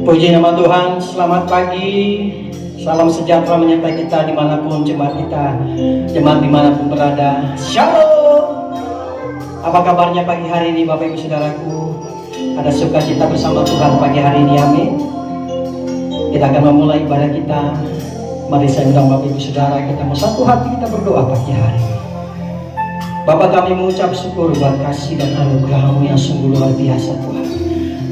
Puji nama Tuhan, selamat pagi, salam sejahtera menyertai kita dimanapun jemaat kita, jemaat dimanapun berada. Shalom. Apa kabarnya pagi hari ini Bapak Ibu Saudaraku? Ada sukacita bersama Tuhan pagi hari ini, amin. Kita akan memulai ibadah kita. Mari saya undang Bapak Ibu Saudara, kita mau satu hati kita berdoa pagi hari. Bapak, kami mengucap syukur buat kasih dan anugerah-Mu yang sungguh luar biasa Tuhan.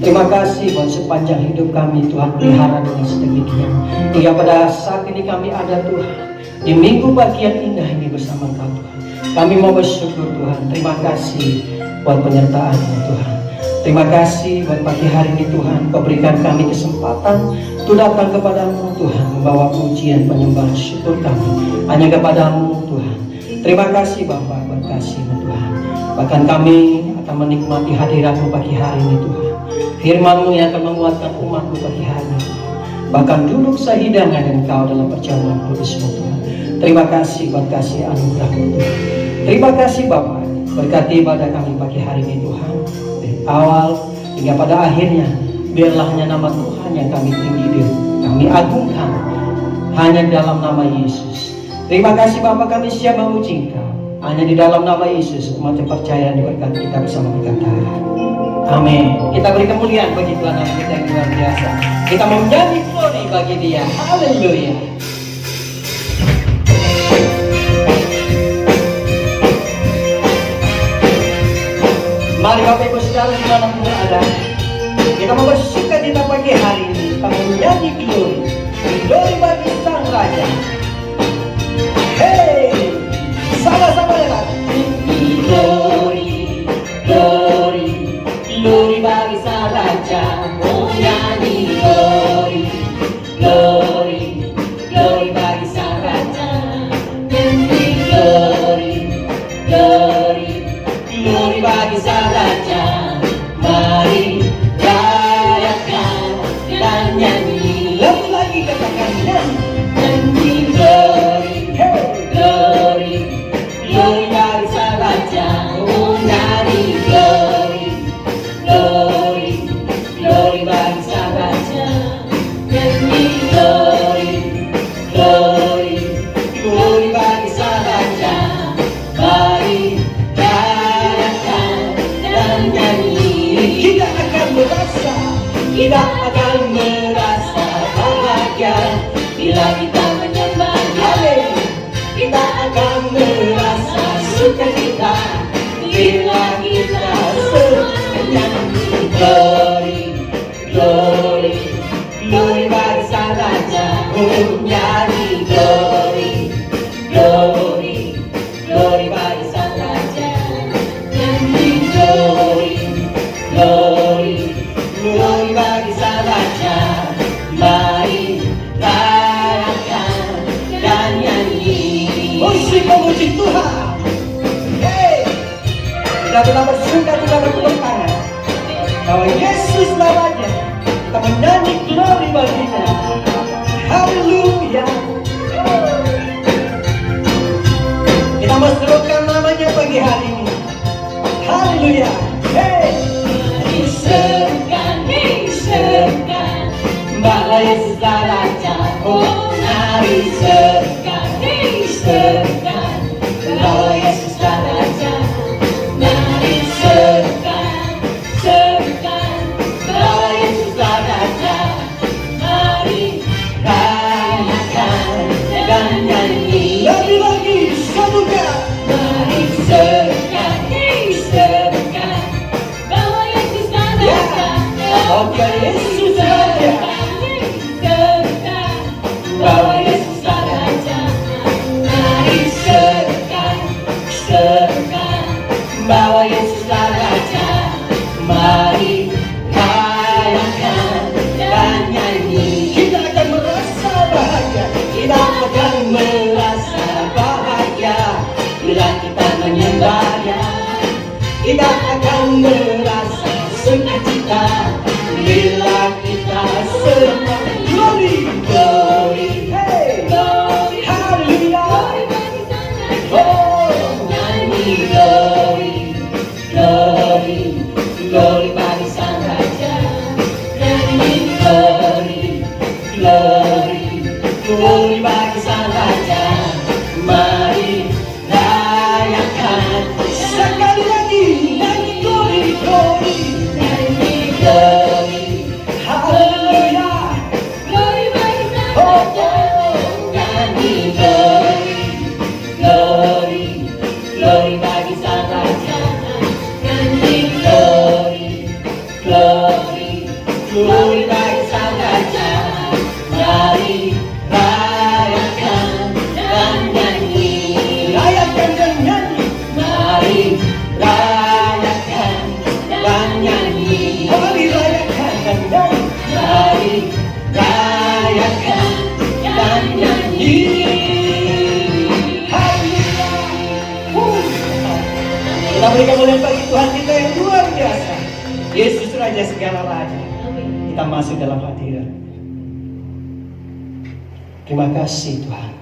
Terima kasih buat sepanjang hidup kami Tuhan pelihara dengan sedemikian. Hingga pada saat ini kami ada Tuhan di minggu pagi yang indah ini bersama Kau Tuhan. Kami mau bersyukur Tuhan. Terima kasih buat penyertaan-Mu Tuhan. Terima kasih buat pagi hari ini Tuhan. Kau berikan kami kesempatan untuk datang kepadamu Tuhan, membawa pujian penyembahan syukur kami hanya kepadamu Tuhan. Terima kasih Bapa buat kasih-Mu Tuhan. Bahkan kami akan menikmati hadirat-Mu pagi hari ini Tuhan. Firman-Mu yang akan menguatkan umat-Mu pagi hari ini. Bahkan duduk sehidangan dengan Kau dalam perjamuan kudus-Mu Tuhan. Terima kasih buat kasih anugerah-Mu Tuhan. Terima kasih Bapa, berkati ibadah kami pagi hari ini Tuhan. Dari awal hingga pada akhirnya, biarlah hanya nama Tuhan yang kami tinggi, kami agungkan hanya dalam nama Yesus. Terima kasih Bapa, kami siap memuji Engkau. Hanya di dalam nama Yesus umat yang percaya diberkati kita bersama berkata amin. Kita beri kemuliaan bagi Tuhan Allah kita yang luar biasa. Kita mau menjadi glory bagi Dia. Haleluya. Mari Bapak Ibu Saudara dimanapun berada, kita mau bersuka cita pagi hari ini. Kita mau menjadi glory, glory bagi Sang Raja. Hey, sama-sama ya Pak. Glory, glory, glory bagi Sang Raja. Oh nyanyi glory, glory, glory bagi Sang Raja. Nyanyi glory, glory, glory bagi Sang Raja. Mari rayakan dan nyanyi. Lagi katakan nyanyi. Nyanyi glory, glory, glory bagi Sang Raja. Oh nyanyi glory, glory, glory bagi Sang Raja. Nyanyi glory, glory, glory bagi Sang Raja. Mari rayakan dan nyanyi. Kita akan merasa, kita akan merasa bahagia bila kita menyembah Dia. Kita akan merasa sukacita bila kita menyanyi glory, glory, glory bagi Sang Raja. Oh nyanyi glory, glory, glory bagi Sang Raja. Nyanyi glory, glory, glory bagi Sang Raja. Mari rayakan dan nyanyi. Musik memuji Tuhan. Hey, kita telah bersuka cita bertepuk tangan bahwa Yesus namanya. Kita menyanyi glory baginya. Haleluya. Kita menserukan namanya pagi hari ini. Haleluya. Hey, diserukan, diserukan bahwa Yesus Raja. Oh mari serukan, diserukan bahwa Yesus Raja. Mari serukan, serukan bahwa Yesus Raja. Mari rayakan dan nyanyi. Lagi-lagi satukan. Mari serukan, diserukan bahwa Yesus Raja. Oh Yesus Raja. Bahwa Yesus Raja. Mari serukan, serukan bahwa Yesus Raja. Mari rayakan dan nyanyi. Kita akan merasa bahagia. Kita akan merasa bahagia bila kita menyembah Dia. Kita akan merasa sukacita bila kita sembah. Glory, glory, hey, glory, hallelujah. Oh, nyanyi glory, glory, glory bagi Sang Raja. Nyanyi glory. kita saudara, mari rayakan dan nyanyi. Rayakan dan nyanyi. Mari rayakan dan nyanyi. Mari rayakan dan nyanyi. Mari rayakan dan nyanyi. Kita berikan oleh bagi Tuhan kita yang luar biasa. Yesus Raja segala raja. Kita masuk dalam hadirat. Terima kasih Tuhan.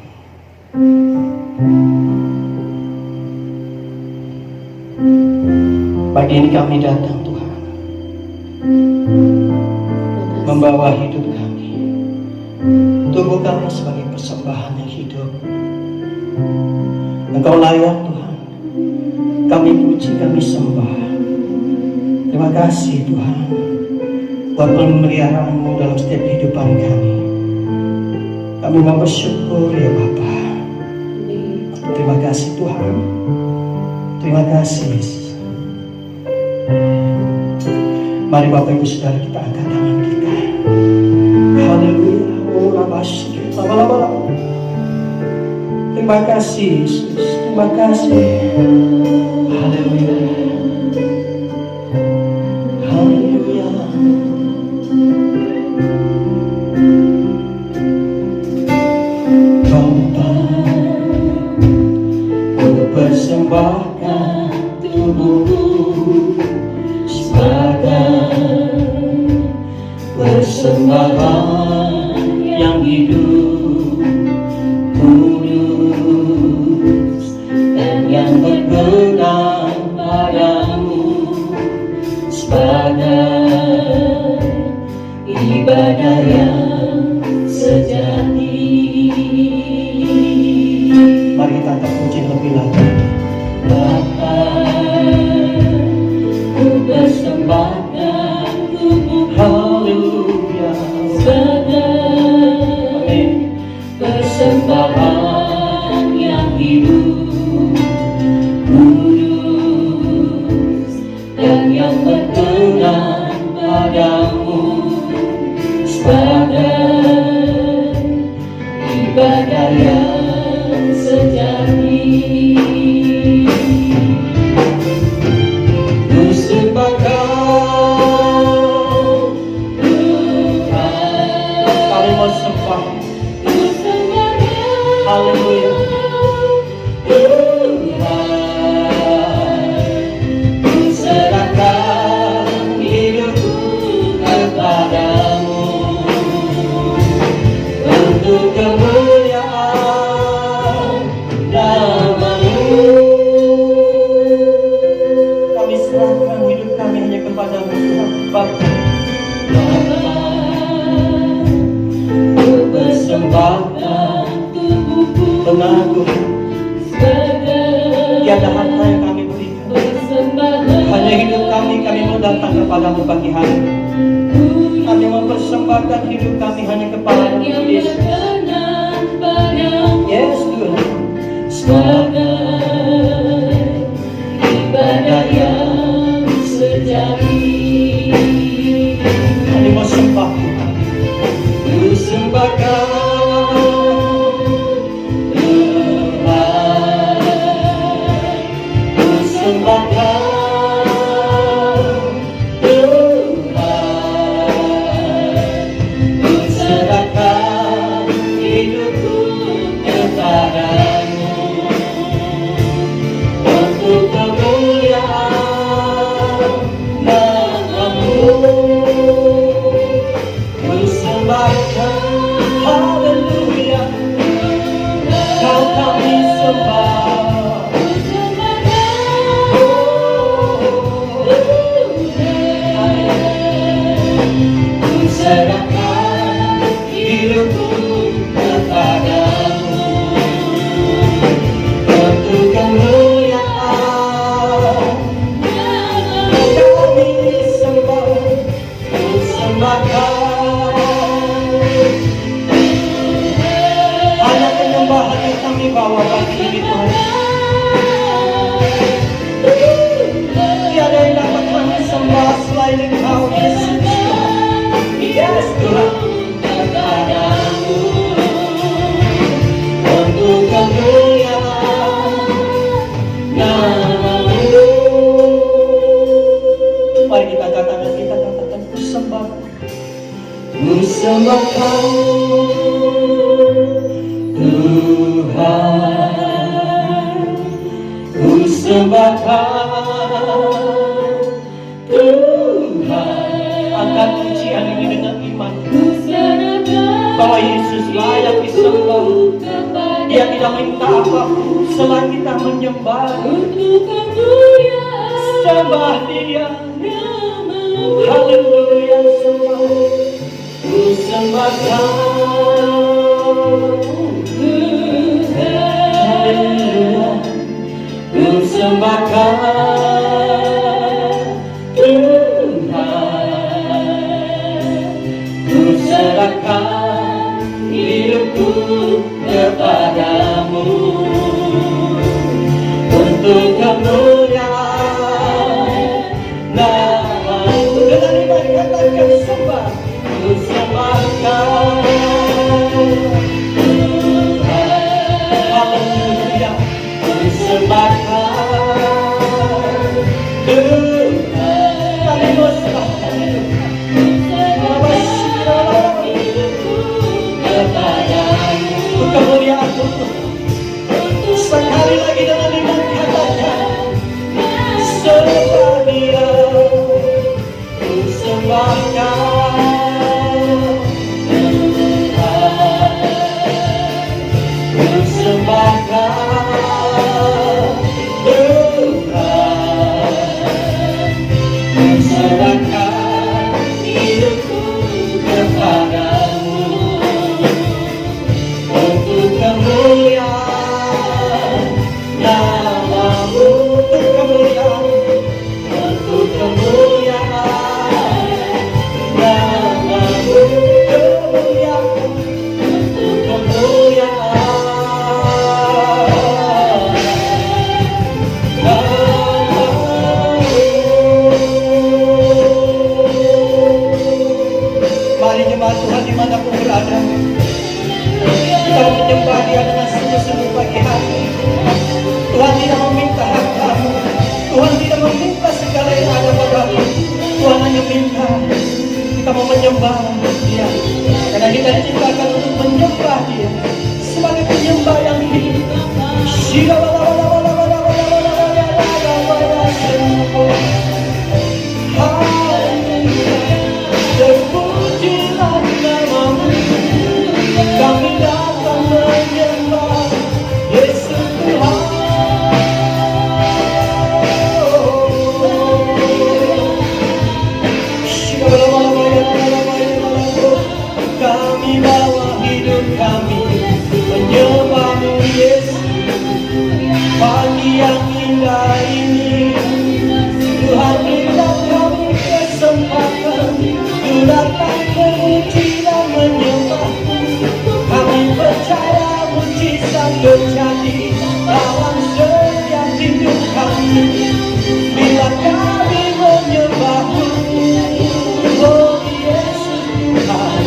Pagi ini kami datang Tuhan, membawa hidup kami, tubuh kami sebagai persembahan yang hidup. Engkau layak Tuhan, kami puji, kami sembah. Terima kasih Tuhan buat pemeliharaanmu dalam setiap kehidupan kami. Kami mau bersyukur ya Bapa. Terima kasih Tuhan. Terima kasih Yesus. Mari Bapak Ibu Saudara kita angkat tangan kita. Haleluya. Oh Rabash. Lama-lama. Terima kasih Yesus. Terima kasih. Haleluya. Haleluya. Bapa, ku persembahkan tubuhku sebagai persembahan yang hidup, kudus dan yang berkenan padamu, sebagai ibadah yang sejati. Mari kita terpuji lebih lagi. Bapa, ku persembahkan tubuhku, haleluya, sebagai persembahan yang hidup, kudus dan yang berkenan padamu, sebagai ibadah yang sejati. Ku sembah Kau Tuhan, kami mau sembah. Ku sembah Kau, haleluya, Tuhan. Ku serahkan hidupku kepadamu untuk kemuliaan nama-Mu. Kami serahkan hidup kami hanya kepadamu Tuhan Bapa. Ku persembahkan tubuhku, tenaga, tiada harta yang kami berikan, hanya hidup kami mau datang kepadamu pagi hari. Kami mempersembahkan hidup kami hanya kepadamu Yesus. Yes Tuhan. Sebagai ibadah yang sejati. Kami mau sembah Tuhan. Ku sembah Kau Tuhan. Ku sembah Kau Tuhan. Ku serahkan hidupku kepadamu untuk kemuliaan nama-Mu. Ku sembah Kau, haleluya, Kau kami sembah. Ku serahkan hidupku kepadamu untuk kemuliaan kami sembah. Ku sembah Kau, hanya penyembahan yang kami bawa pagi ini Tuhan. Tiada yang dapat kami sembah selain Engkau Yesus Tuhan. ku sembah Kau Tuhan, ku sembah Kau Tuhan. Angkat pujian ini dengan iman bahwa Yesus layak disembah. Dia tidak minta apapun selain kita menyembah. Sembah Dia. Haleluya, sembah. Ku sembah Kau Haleluya, ku sembah Kau Tuhan. Ku serahkan hidupku kepadamu untuk kemuliaan nama-Mu. Dengan iman katakan sembah. Ku sembah Kau Tuhan. Haleluya, ku sembah Kau Tuhan. Kami serahkan kepadamu kemuliaan-Mu. Sekali lagi dengan iman katakan sembah Dia. Ku sembah Kau Tuhan. Ku sembah Kau Tuhan. Ku serahkan hidupku kepadamu untuk kemuliaan nama-Mu. Untuk kemuliaan, untuk kemuliaan nama-Mu. Kemuliaan, untuk kemuliaan nama-Mu. Mari jemaat Tuhan dimanapun berada, kita menyembah Dia dengan sungguh-sungguh pagi hari. Tuhan tidak meminta hak kamu, Tuhan tidak meminta segala yang ada padamu. Tuhan hanya minta kita mau menyembah Dia, karena kita diciptakan untuk menyembah Dia sebagai penyembah yang hidup. Terpujilah nama-Mu. Kami datang menyembah Yesus Tuhan. Kami bawa hidup kami menyembah-Mu Yesus. Pagi yang indah ini Tuhan berikan kami kesempatan untuk datang memuji dan menyembah-Mu. Kami percaya mujizat terjadi dalam setiap hidup kami bila kami menyembah-Mu. Oh Yesus Tuhan.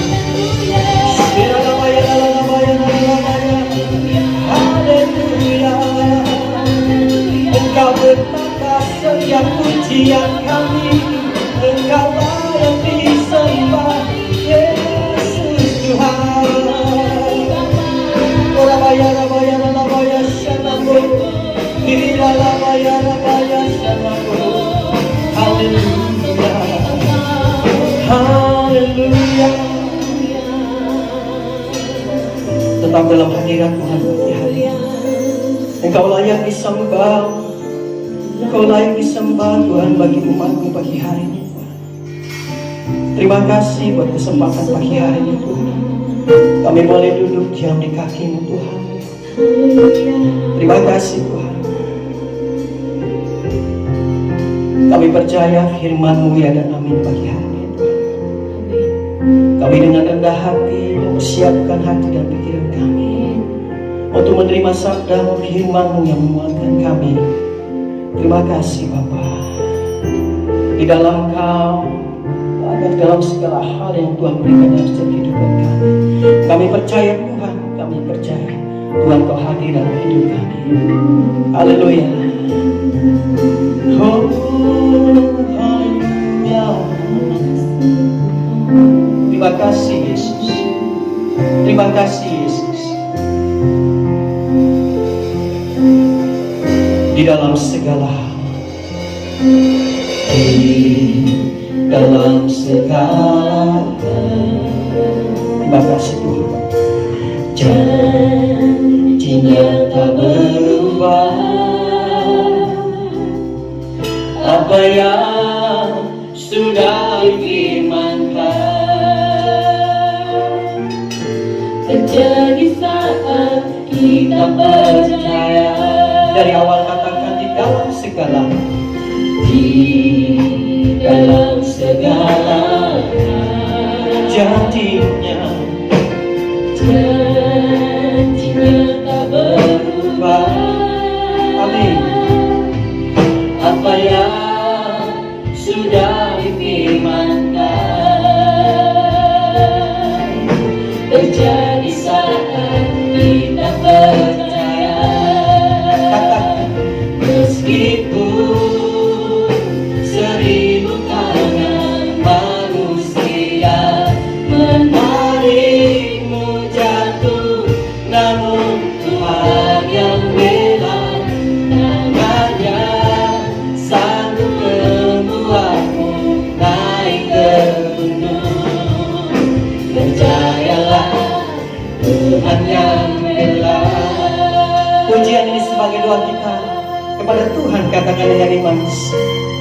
Haleluya. Engkau bertata setiap pujian kami. Engkau layak disembah Yesus Tuhan. Haleluya, haleluya. Tetap dalam hadirat Tuhan pagi hari. Engkau layak disembah, Engkau layak disembah Tuhan bagi umat-Mu pagi hari ini. Terima kasih buat kesempatan pagi hari ini Tuhan. Kami boleh duduk diam di kaki-Mu Tuhan. Terima kasih Tuhan. Kami percaya firman-Mu ya dan amin pagi hari ini Tuhan. Kami dengan rendah hati mempersiapkan hati dan pikiran kami untuk menerima sabda firman-Mu yang menguatkan kami. Terima kasih Bapa. Di dalam Kau ada dalam segala hal yang Tuhan berikan dalam setiap kehidupan kami. Kami percaya Tuhan, kami percaya Tuhan Kau hadir dalam hidup kami. Haleluya. Oh, haleluya. Terima kasih Yesus. Terima kasih Yesus. Di dalam segala hal, di dalam segala hal, terima kasih Tuhan. Janjinya tak berubah. Apa yang sudah difirmankan terjadi saat kita percaya. Dari awal katakan di dalam segala, di dalam segala janjinya tak berubah. Amin. Apa yang sudah difirmankan terjadi saat kita percaya. Katakan, meskipun 1000 tangan manusia menarikmu jatuh, namun Tuhan yang bela. Tangannya sanggup membuatmu naik ke gunung. Percayalah, Tuhan yang bela. Pujian ini sebagai doa kita kepada Tuhan. Katakan dengan manis,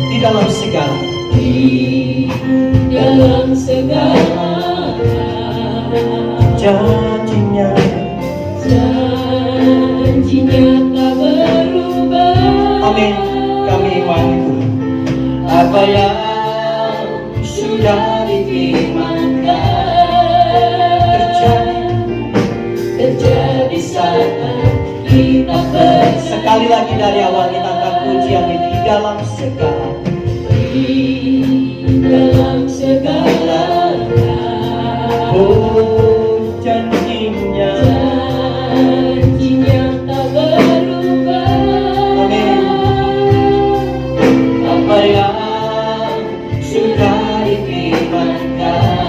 di dalam segala, di dalam segala janjinya tak berubah. Amin. Kami imani Tuhan. Apa yang sudah difirmankan terjadi saat kita percaya. Sekali lagi dari awal kita akan pujian ini di dalam segala, di dalam segala. Oh, janjinya tak berubah. Amin. Apa yang sudah difirmankan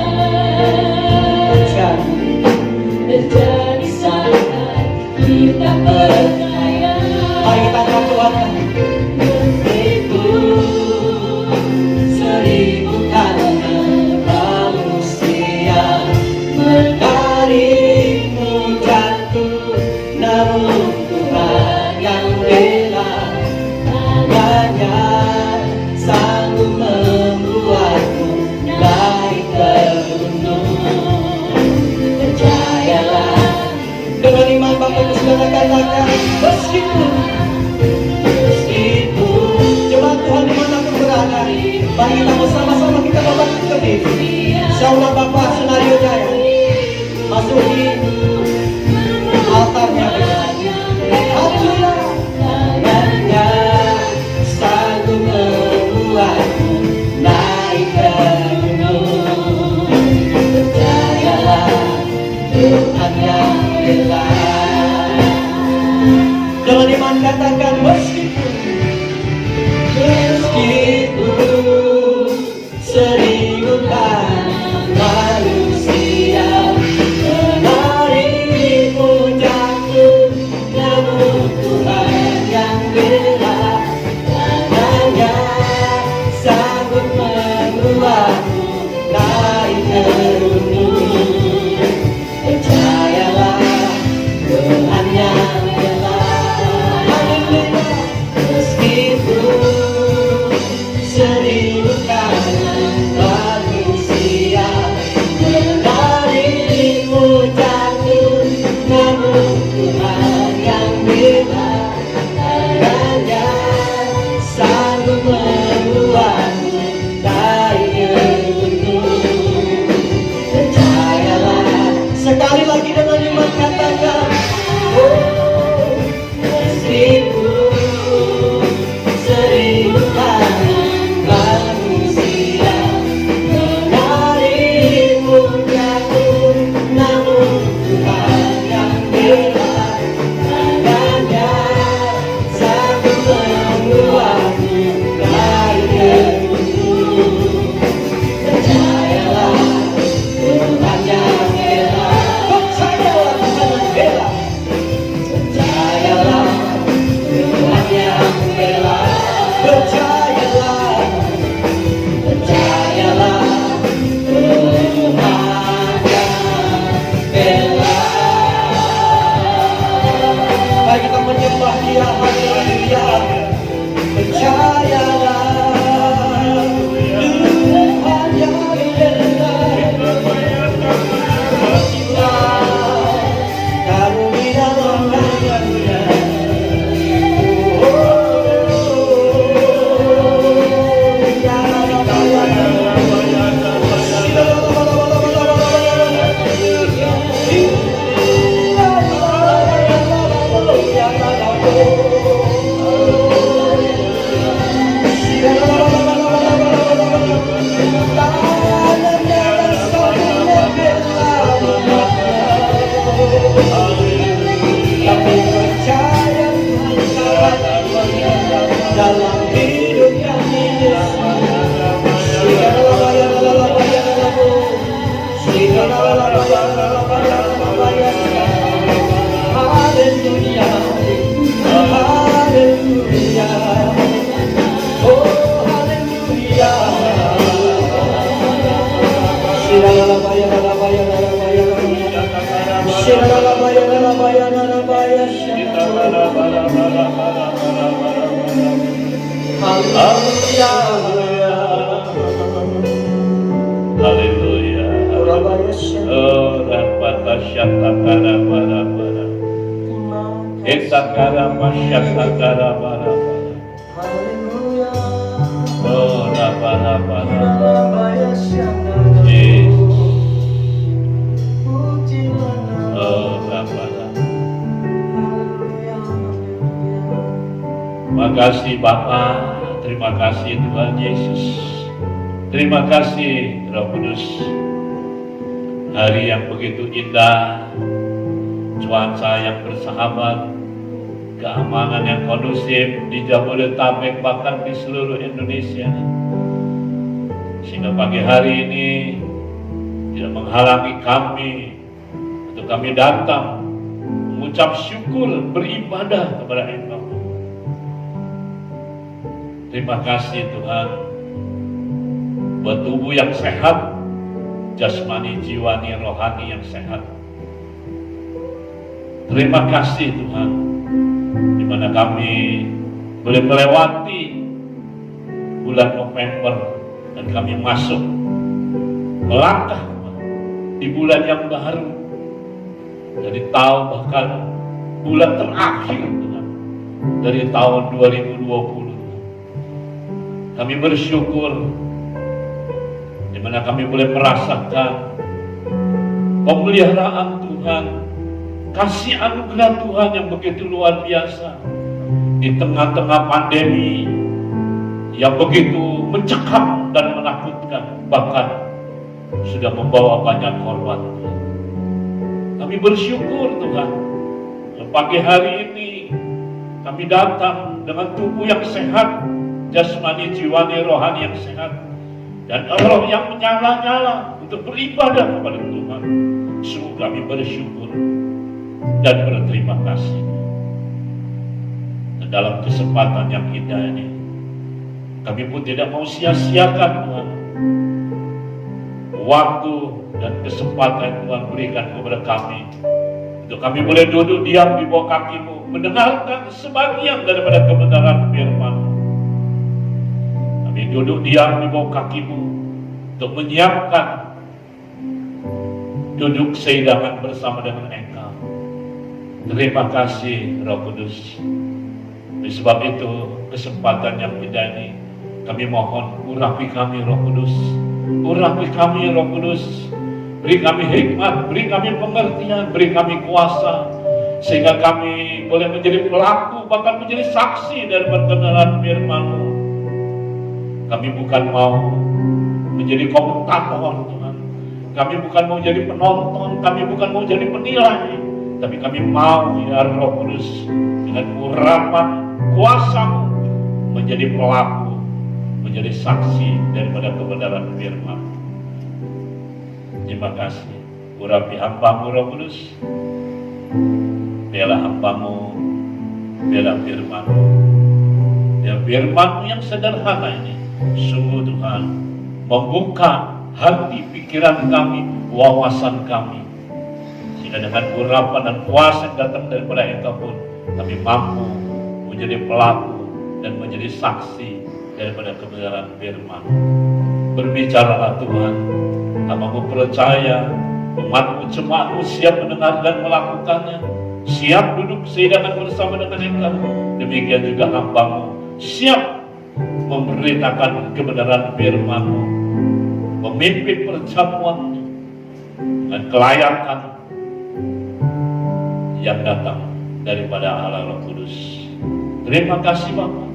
terjadi saat kita percaya. Mari kita angkat Tuhan. Meskipun 1000 tangan manusia menarikmu jatuh, namun Tuhan yang bela. Tangannya sanggup membuatmu naik ke gunung. Percayalah, dengan iman Bapak Ibu Saudara katakan, meskipun jemaat Tuhan dimanapun berada, mari kita bersama-sama kita membangkit berdiri. Insyaallah Bapak Senario Jaya masuk di altarnya. Haleluya. Tangannya sanggup membuatmu naik ke gunung. Percayalah, Tuhan yang bela. Dengan iman katakan, meskipun 1000 tangan manusia menarikmu Haleluya. Oh, rapata syatara bara bara. Etakara masyatara bara bara. Oh, rapara bara. Yesus. Oh, rapara. Terima kasih Bapa, terima kasih Tuhan Yesus. Terima kasih Roh Kudus. Hari yang begitu indah, cuaca yang bersahabat, keamanan yang kondusif di Jabodetabek bahkan di seluruh Indonesia. Sehingga pagi hari ini tidak menghalangi kami untuk kami datang mengucap syukur, beribadah kepada Engkau. Terima kasih Tuhan buat tubuh yang sehat, jasmani, jiwani, rohani yang sehat. Terima kasih Tuhan, di mana kami boleh melewati bulan November dan kami masuk melangkah di bulan yang baru dari tahun bahkan bulan terakhir Tuhan dari tahun 2020. Kami bersyukur di mana kami boleh merasakan pemeliharaan Tuhan, kasih anugerah Tuhan yang begitu luar biasa di tengah-tengah pandemi yang begitu mencekam dan menakutkan, bahkan sudah membawa banyak korban. Kami bersyukur Tuhan, pagi hari ini kami datang dengan tubuh yang sehat, jasmani, jiwani, rohani yang sehat, dan roh yang menyala-nyala untuk beribadah kepada Tuhan. Sungguh kami bersyukur dan berterima kasih. Dan dalam kesempatan yang indah ini, kami pun tidak mau sia-siakan Tuhan waktu dan kesempatan Tuhan berikan kepada kami untuk kami boleh duduk diam di bawah kaki-Mu, mendengarkan sebagian daripada kebenaran firman-Mu. Kami duduk diam di bawah kaki-Mu untuk menyiapkan duduk sehidangan bersama dengan Engkau. Terima kasih Roh Kudus. Oleh sebab itu, kesempatan yang indah ini kami mohon urapi kami Roh Kudus. Urapi kami Roh Kudus. Beri kami hikmat, beri kami pengertian, beri kami kuasa, sehingga kami boleh menjadi pelaku, bahkan menjadi saksi dari kebenaran firman-Mu. Kami bukan mau menjadi komentator Tuhan, kami bukan mau jadi penonton, kami bukan mau jadi penilai, tapi kami mau ya Roh Kudus dengan urapan kuasa-Mu menjadi pelaku, menjadi saksi daripada kebenaran firman. Terima kasih. Urapi hamba-Mu Roh Kudus, bela hamba-Mu, bela firman-Mu. Ya firman-Mu yang sederhana ini sungguh Tuhan membuka hati pikiran kami, wawasan kami, sehingga dengan urapan dan kuasa yang datang daripada Engkau pun kami mampu menjadi pelaku dan menjadi saksi daripada kebenaran firman. Berbicaralah Tuhan, hamba-Mu percaya umat-Mu, jemaat-Mu siap mendengar dan melakukannya, siap duduk sehidangan bersama dengan Engkau. Demikian juga hamba-Mu siap memberitakan kebenaran firman-Mu, memimpin perjamuan dan kelayakan yang datang daripada Allah Roh Kudus. Terima kasih Bapa.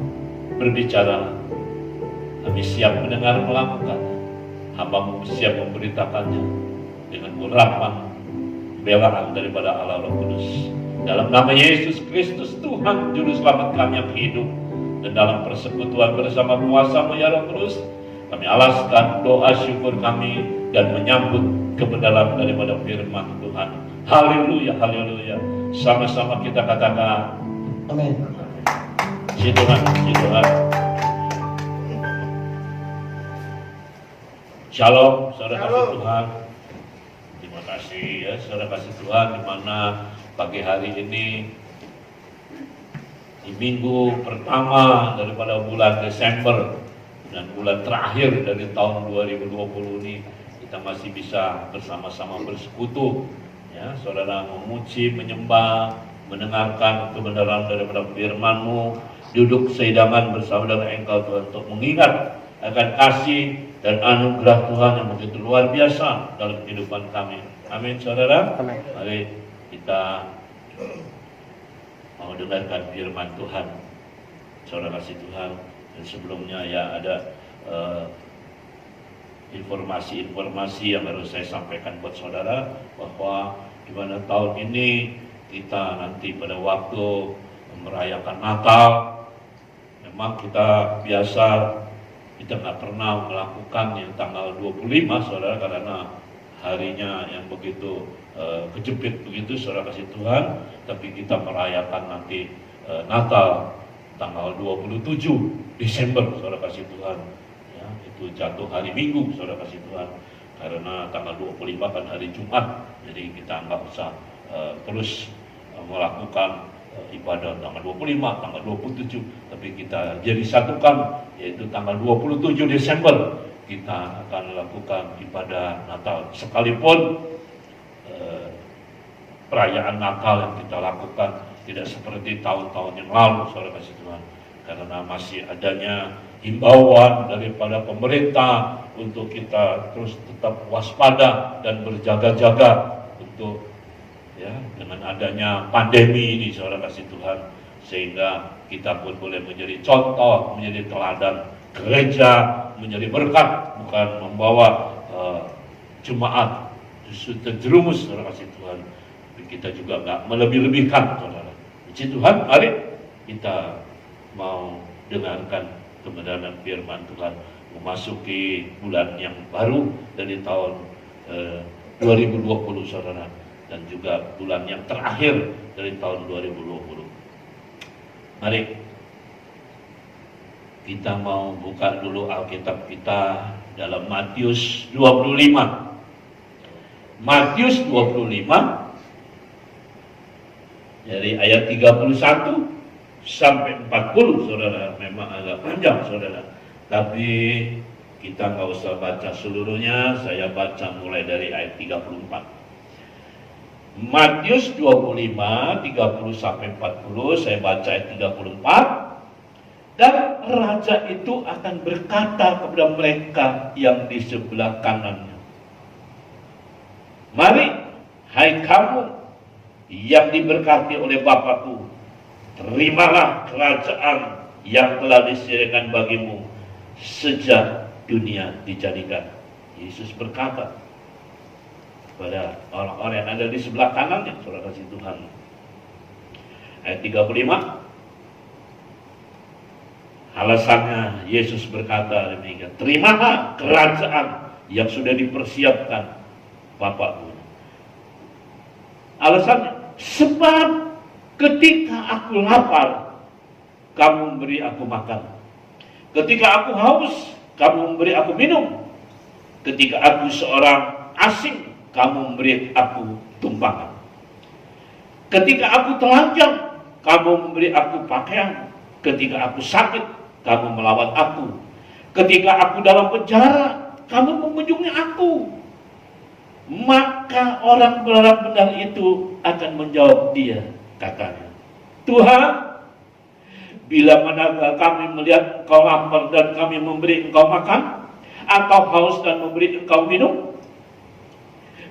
Berbicara, kami siap mendengar melakukan. Hamba-Mu siap memberitakannya dengan urapan belaan daripada Allah Roh Kudus. Dalam nama Yesus Kristus Tuhan Juru Selamat kami yang hidup, dan dalam persekutuan bersama kuasa-Mu ya Roh Kudus, kami alaskan doa syukur kami dan menyambut kebenaran daripada firman Tuhan. Haleluya, haleluya. Sama-sama kita katakan Amin. Puji Tuhan, puji Tuhan. Shalom, saudara kasih Tuhan. Terima kasih ya, saudara kasih Tuhan, di mana pagi hari ini di minggu pertama daripada bulan Desember dan bulan terakhir dari tahun 2020 ini, kita masih bisa bersama-sama bersekutu ya, saudara, memuji, menyembah, mendengarkan kebenaran daripada firman-Mu, duduk sehidangan bersama dengan Engkau Tuhan, untuk mengingat akan kasih dan anugerah Tuhan yang begitu luar biasa dalam kehidupan kami. Amin, saudara. Amin. Mari kita mau dengarkan firman Tuhan, saudara kasih Tuhan. Dan sebelumnya ya ada informasi-informasi yang harus saya sampaikan buat saudara, bahwa di mana tahun ini kita nanti pada waktu merayakan Natal, memang kita nggak pernah melakukan yang tanggal 25, saudara, karena harinya yang begitu kejepit begitu, saudara kasih Tuhan. Tapi kita merayakan nanti Natal tanggal 27 Desember, saudara kasih Tuhan ya, itu jatuh hari Minggu, saudara kasih Tuhan, karena tanggal 25 kan hari Jumat, jadi kita nggak usah terus melakukan ibadah tanggal 25, tanggal 27, tapi kita jadi satukan, yaitu tanggal 27 Desember kita akan lakukan ibadah Natal. Sekalipun perayaan Natal yang kita lakukan tidak seperti tahun-tahun yang lalu, saudara kasih Tuhan, karena masih adanya himbauan daripada pemerintah untuk kita terus tetap waspada dan berjaga-jaga untuk ya, dengan adanya pandemi ini, saudara kasih Tuhan, sehingga kita pun boleh menjadi contoh, menjadi teladan gereja, menjadi berkat, bukan membawa jemaat justru terjerumus, saudara kasih Tuhan. Tapi kita juga nggak melebih-lebihkan, saudara. Puji Tuhan, mari kita mau dengarkan kebenaran firman Tuhan, memasuki bulan yang baru dari tahun 2020, saudara, dan juga bulan yang terakhir dari tahun 2020. Mari kita mau buka dulu Alkitab kita dalam Matius 25. Matius 25 dari ayat 31 sampai 40, saudara. Memang agak panjang, saudara, tapi kita nggak usah baca seluruhnya. Saya baca mulai dari ayat 34. Matius 25, 30 sampai 40, saya baca ayat 34. Dan raja itu akan berkata kepada mereka yang di sebelah kanannya, "Mari, hai kamu yang diberkati oleh Bapakku, terimalah kerajaan yang telah disediakan bagimu sejak dunia dijadikan." Yesus berkata pada orang-orang yang ada di sebelah kanannya, saudara kasih Tuhan. Ayat 35. Alasannya Yesus berkata demikian, "Terimalah kerajaan yang sudah dipersiapkan Bapakku." Alasannya, "Sebab ketika aku lapar, kamu memberi aku makan. Ketika aku haus, kamu memberi aku minum. Ketika aku seorang asing, kamu memberi aku tumpangan. Ketika aku telanjang, kamu memberi aku pakaian. Ketika aku sakit, kamu melawat aku. Ketika aku dalam penjara, kamu mengunjungi aku." Maka orang benar-benar itu akan menjawab dia, katanya, "Tuhan, bila manakah kami melihat engkau lapar dan kami memberi engkau makan, atau haus dan memberi engkau minum?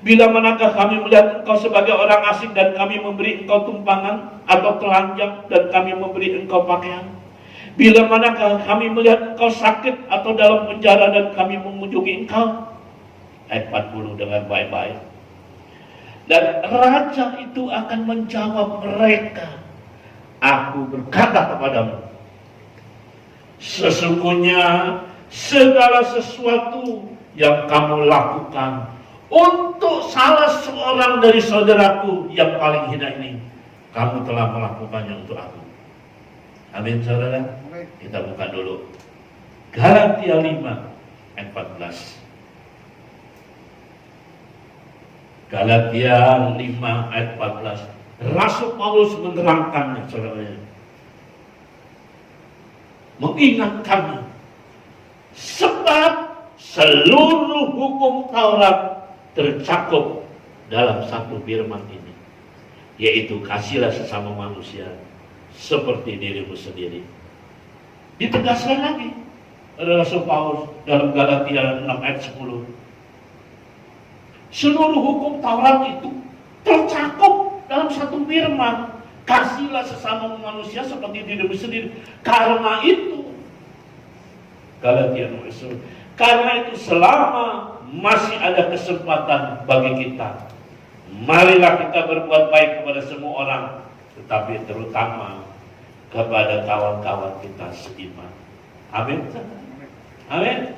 Bila manakah kami melihat engkau sebagai orang asing dan kami memberi engkau tumpangan, atau telanjang dan kami memberi engkau pakaian? Bila manakah kami melihat engkau sakit atau dalam penjara dan kami mengunjungi engkau?" Ayat 40, dengan baik-baik. Dan raja itu akan menjawab mereka, "Aku berkata kepadamu, sesungguhnya segala sesuatu yang kamu lakukan untuk salah seorang dari saudaraku yang paling hina ini, kamu telah melakukannya untuk aku." Amin, saudara. Kita buka dulu Galatia 5 ayat 14. Galatia 5 ayat 14. Rasul Paulus menerangkannya, saudara, mengingatkannya, sebab seluruh hukum Taurat tercakup dalam satu firman ini, yaitu kasihlah sesama manusia seperti dirimu sendiri. Ditegaskan lagi oleh Rasul Paulus dalam Galatia 6 ayat 10. Seluruh hukum Taurat itu tercakup dalam satu firman, kasihlah sesama manusia seperti dirimu sendiri. Karena itu, Galatia 6, karena itu selama masih ada kesempatan bagi kita, marilah kita berbuat baik kepada semua orang, tetapi terutama kepada kawan-kawan kita seiman. Amin. Amin.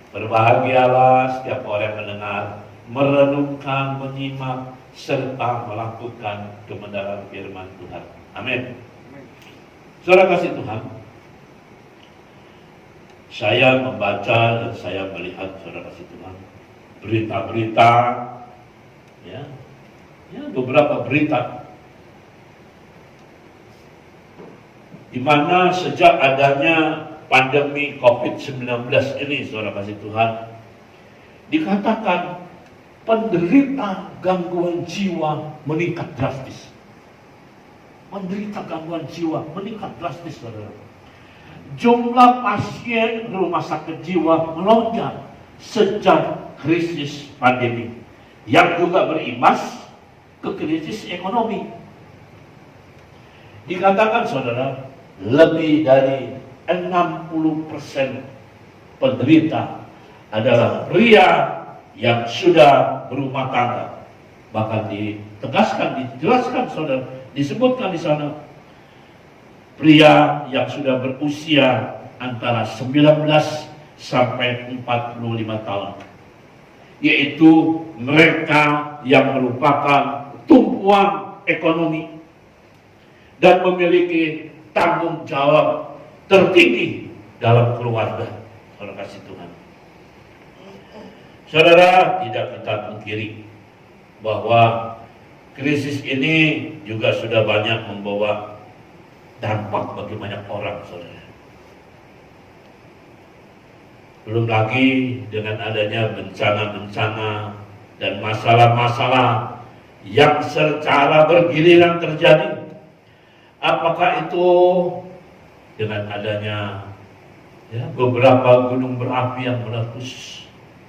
Berbahagialah setiap orang yang mendengar, merenungkan, menyimak, serta melakukan kebenaran firman Tuhan. Amin. Saudara kasih Tuhan, saya membaca dan saya melihat, saudara kasih Tuhan, berita-berita, ya beberapa berita di mana sejak adanya pandemi COVID-19 ini, saudara kasih Tuhan, dikatakan penderita gangguan jiwa meningkat drastis. Penderita gangguan jiwa meningkat drastis, saudara. Jumlah pasien rumah sakit jiwa melonjak sejak krisis pandemi, yang juga berimbas ke krisis ekonomi. Dikatakan, saudara, lebih dari 60% penderita adalah pria yang sudah berumah tangga. Bahkan dijelaskan, saudara, disebutkan di sana, pria yang sudah berusia antara 19 sampai 45 tahun, yaitu mereka yang merupakan tumpuan ekonomi dan memiliki tanggung jawab tertinggi dalam keluarga. Saudara kasih Tuhan, saudara, tidak kita pungkiri bahwa krisis ini juga sudah banyak membawa dampak bagi banyak orang, saudara. Belum lagi dengan adanya bencana-bencana dan masalah-masalah yang secara bergiliran terjadi. Apakah itu dengan adanya beberapa gunung berapi yang meletus?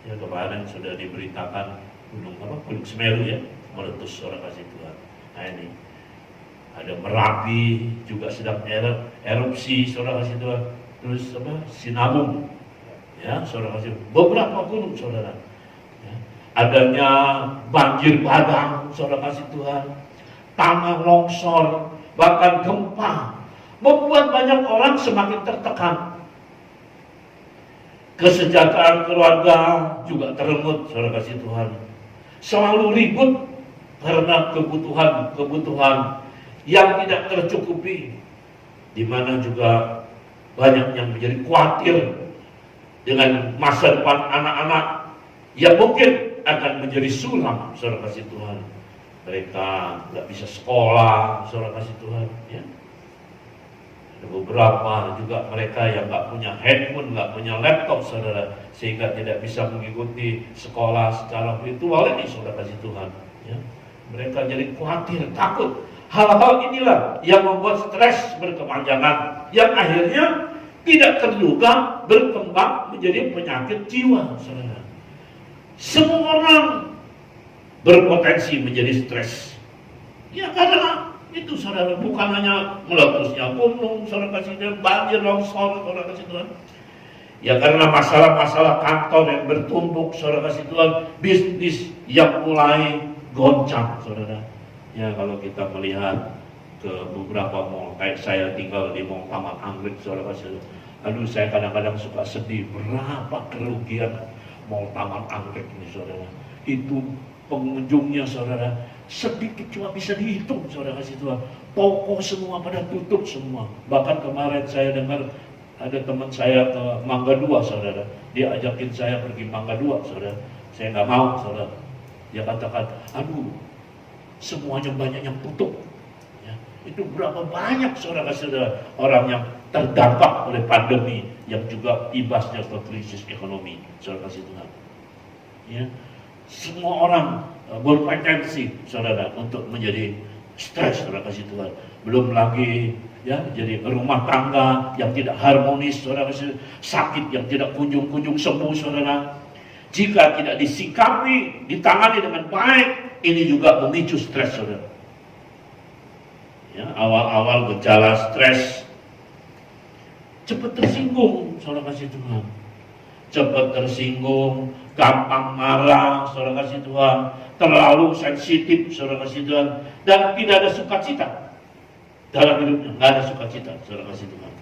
Ya, kemarin sudah diberitakan gunung Semeru meletus, saudara kasih Tuhan. Nah, ini ada Merapi juga sedang erupsi, saudara kasih Tuhan. Terus Sinabung, saudara kasih, beberapa gunung, saudara. Adanya banjir bandang, saudara kasih Tuhan, tanah longsor, bahkan gempa, membuat banyak orang semakin tertekan. Kesejahteraan keluarga juga terenggut, saudara kasih Tuhan. Selalu ribut karena kebutuhan yang tidak tercukupi, di mana juga banyak yang menjadi khawatir dengan masa depan anak-anak yang mungkin akan menjadi suram, saudara kasih Tuhan. Mereka nggak bisa sekolah, saudara kasih Tuhan. Ada beberapa juga mereka yang nggak punya handphone, nggak punya laptop, saudara, sehingga tidak bisa mengikuti sekolah secara virtual ini, saudara kasih Tuhan. Mereka jadi khawatir, takut. Hal-hal inilah yang membuat stres berkepanjangan, yang akhirnya tidak terduga berkembang menjadi penyakit jiwa, saudara. Semua orang berpotensi menjadi stres. Karena itu, saudara, bukan hanya meletusnya gunung, saudara kasih Tuhan, banjir, longsor, saudara kasih Tuhan. Karena masalah-masalah kantor yang bertumpuk, saudara kasih Tuhan, bisnis yang mulai goncang, saudara. Kalau kita melihat ke beberapa mall, kayak saya tinggal di Mall Taman Anggrek, saudara kasih Tuhan. Aduh, saya kadang-kadang suka sedih, berapa kerugian Mall Taman Anggrek ini, saudara. Itu pengunjungnya, saudara, sedikit cuma bisa dihitung, saudara kasih Tuhan. Toko semua pada tutup semua. Bahkan kemarin saya dengar ada teman saya ke Mangga 2, saudara. Dia ajakin saya pergi Mangga 2, saudara. Saya nggak mau, saudara. Dia katakan, aduh, semuanya banyak yang tutup. Ya, itu berapa banyak saudara-saudara orang yang terdampak oleh pandemi yang juga imbasnya ke krisis ekonomi, saudara kasih Tuhan. Ya, semua orang berpotensi, saudara, untuk menjadi stres, saudara kasih Tuhan. Belum lagi ya jadi rumah tangga yang tidak harmonis, saudara, sakit yang tidak kunjung-kunjung sembuh, saudara. Jika tidak disikapi, ditangani dengan baik, ini juga memicu stres, saudara. Ya, awal-awal gejala stres, cepat tersinggung, saudara kasih Tuhan. Cepat tersinggung, gampang marah, saudara kasih Tuhan. Terlalu sensitif, saudara kasih Tuhan. Dan tidak ada sukacita dalam hidupnya, nggak ada sukacita, saudara kasih Tuhan.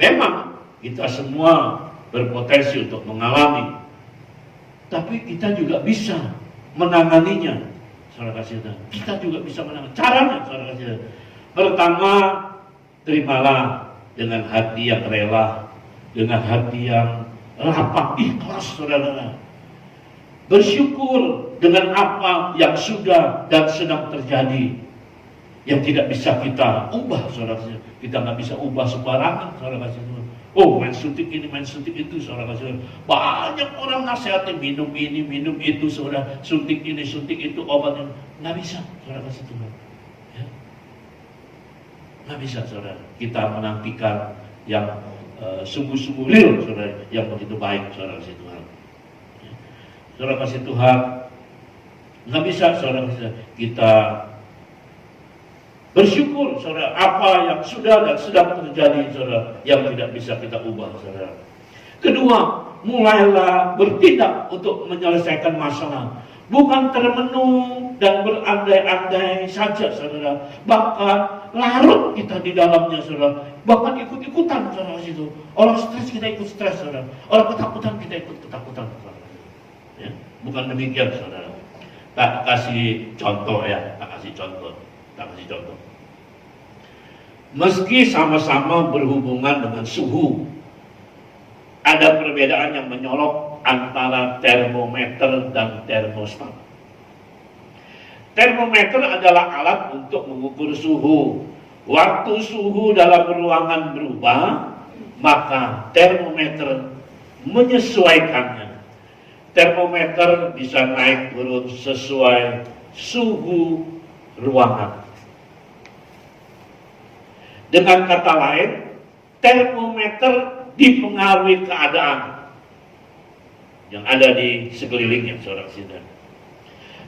Memang kita semua berpotensi untuk mengalami, tapi kita juga bisa menanganinya, saudara kasih Tuhan. Kita juga bisa menangani. Caranya, saudara kasih Tuhan. Pertama, terimalah dengan hati yang rela, dengan hati yang lapang, ikhlas, saudara. Bersyukur dengan apa yang sudah dan sedang terjadi, yang tidak bisa kita ubah, saudara. Kita nggak bisa ubah sembarangan, saudara. Oh, main suntik ini, main suntik itu, saudara. Banyak orang nasihatnya, minum ini, minum itu, saudara. Suntik ini, suntik itu, obat ini. Nggak bisa, saudara. Ya. Nggak bisa, saudara. Kita menantikan yang sungguh-sungguh real, saudara, yang begitu baik, saudara kasih Tuhan. Ya. Saudara kasih Tuhan, nggak bisa, saudara, kita bersyukur, saudara, apa yang sudah dan sedang terjadi, saudara, yang tidak bisa kita ubah, saudara. Kedua, mulailah bertindak untuk menyelesaikan masalah. Bukan termenung dan berandai-andai saja, saudara. Bahkan larut kita di dalamnya, saudara. Bahkan ikut-ikutan, saudara, situ. Orang stres kita ikut stres, saudara. Orang ketakutan kita ikut ketakutan, saudara. Ya, bukan demikian, saudara. Tak kasih contoh ya, tak kasih contoh. Meski sama-sama berhubungan dengan suhu, ada perbedaan yang menyolok antara termometer dan termostat. Termometer adalah alat untuk mengukur suhu. Waktu suhu dalam ruangan berubah, maka termometer menyesuaikannya. Termometer bisa naik turun sesuai suhu ruangan. Dengan kata lain, termometer dipengaruhi keadaan yang ada di sekelilingnya, saudara-saudara.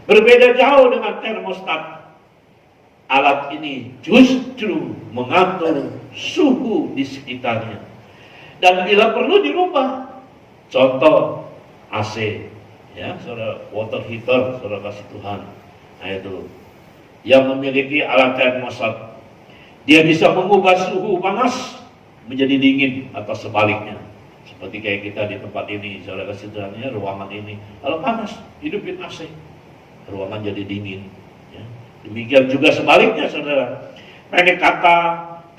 Berbeda jauh dengan termostat. Alat ini justru mengatur suhu di sekitarnya. Dan bila perlu dirubah, contoh AC, ya, saudara, water heater, saudara kasih Tuhan. Nah itu, yang memiliki alat termostat, dia bisa mengubah suhu panas menjadi dingin atau sebaliknya. Seperti kayak kita di tempat ini, saudara kasih Tuhan, ya, ruangan ini. Kalau panas, hidupin AC, ruangan jadi dingin. Ya. Demikian juga sebaliknya, saudara. Pendek kata,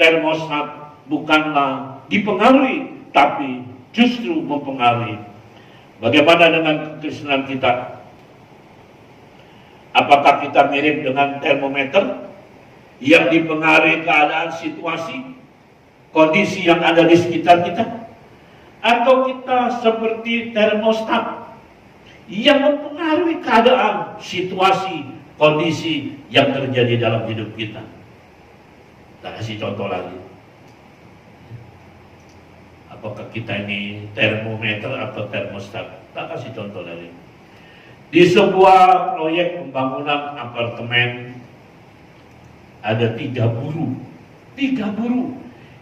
termostat bukanlah dipengaruhi, tapi justru mempengaruhi. Bagaimana dengan kekristenan kita? Apakah kita mirip dengan termometer yang dipengaruhi keadaan situasi, kondisi yang ada di sekitar kita? Atau kita seperti termostat yang mempengaruhi keadaan, situasi, kondisi yang terjadi dalam hidup kita? Kita kasih contoh lagi. Apakah kita ini termometer atau termostat? Kita kasih contoh lagi. Di sebuah proyek pembangunan apartemen, ada 3 buruh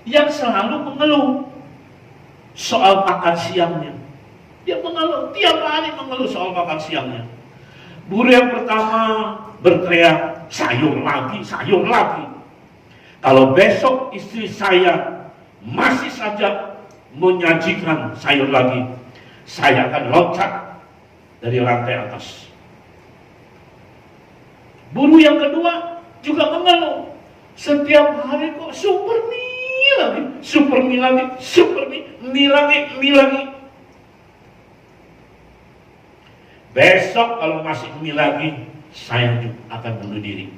yang selalu mengeluh soal makan siangnya. Dia mengeluh, tiap hari mengeluh soal makan siangnya. Buruh yang pertama berteriak, sayur lagi. Kalau besok istri saya masih saja menyajikan sayur lagi, saya akan loncat dari lantai atas. Buruh yang kedua juga mengeluh, setiap hari kok super mie lagi. Besok kalau masih demi lagi, saya juga akan bunuh diri.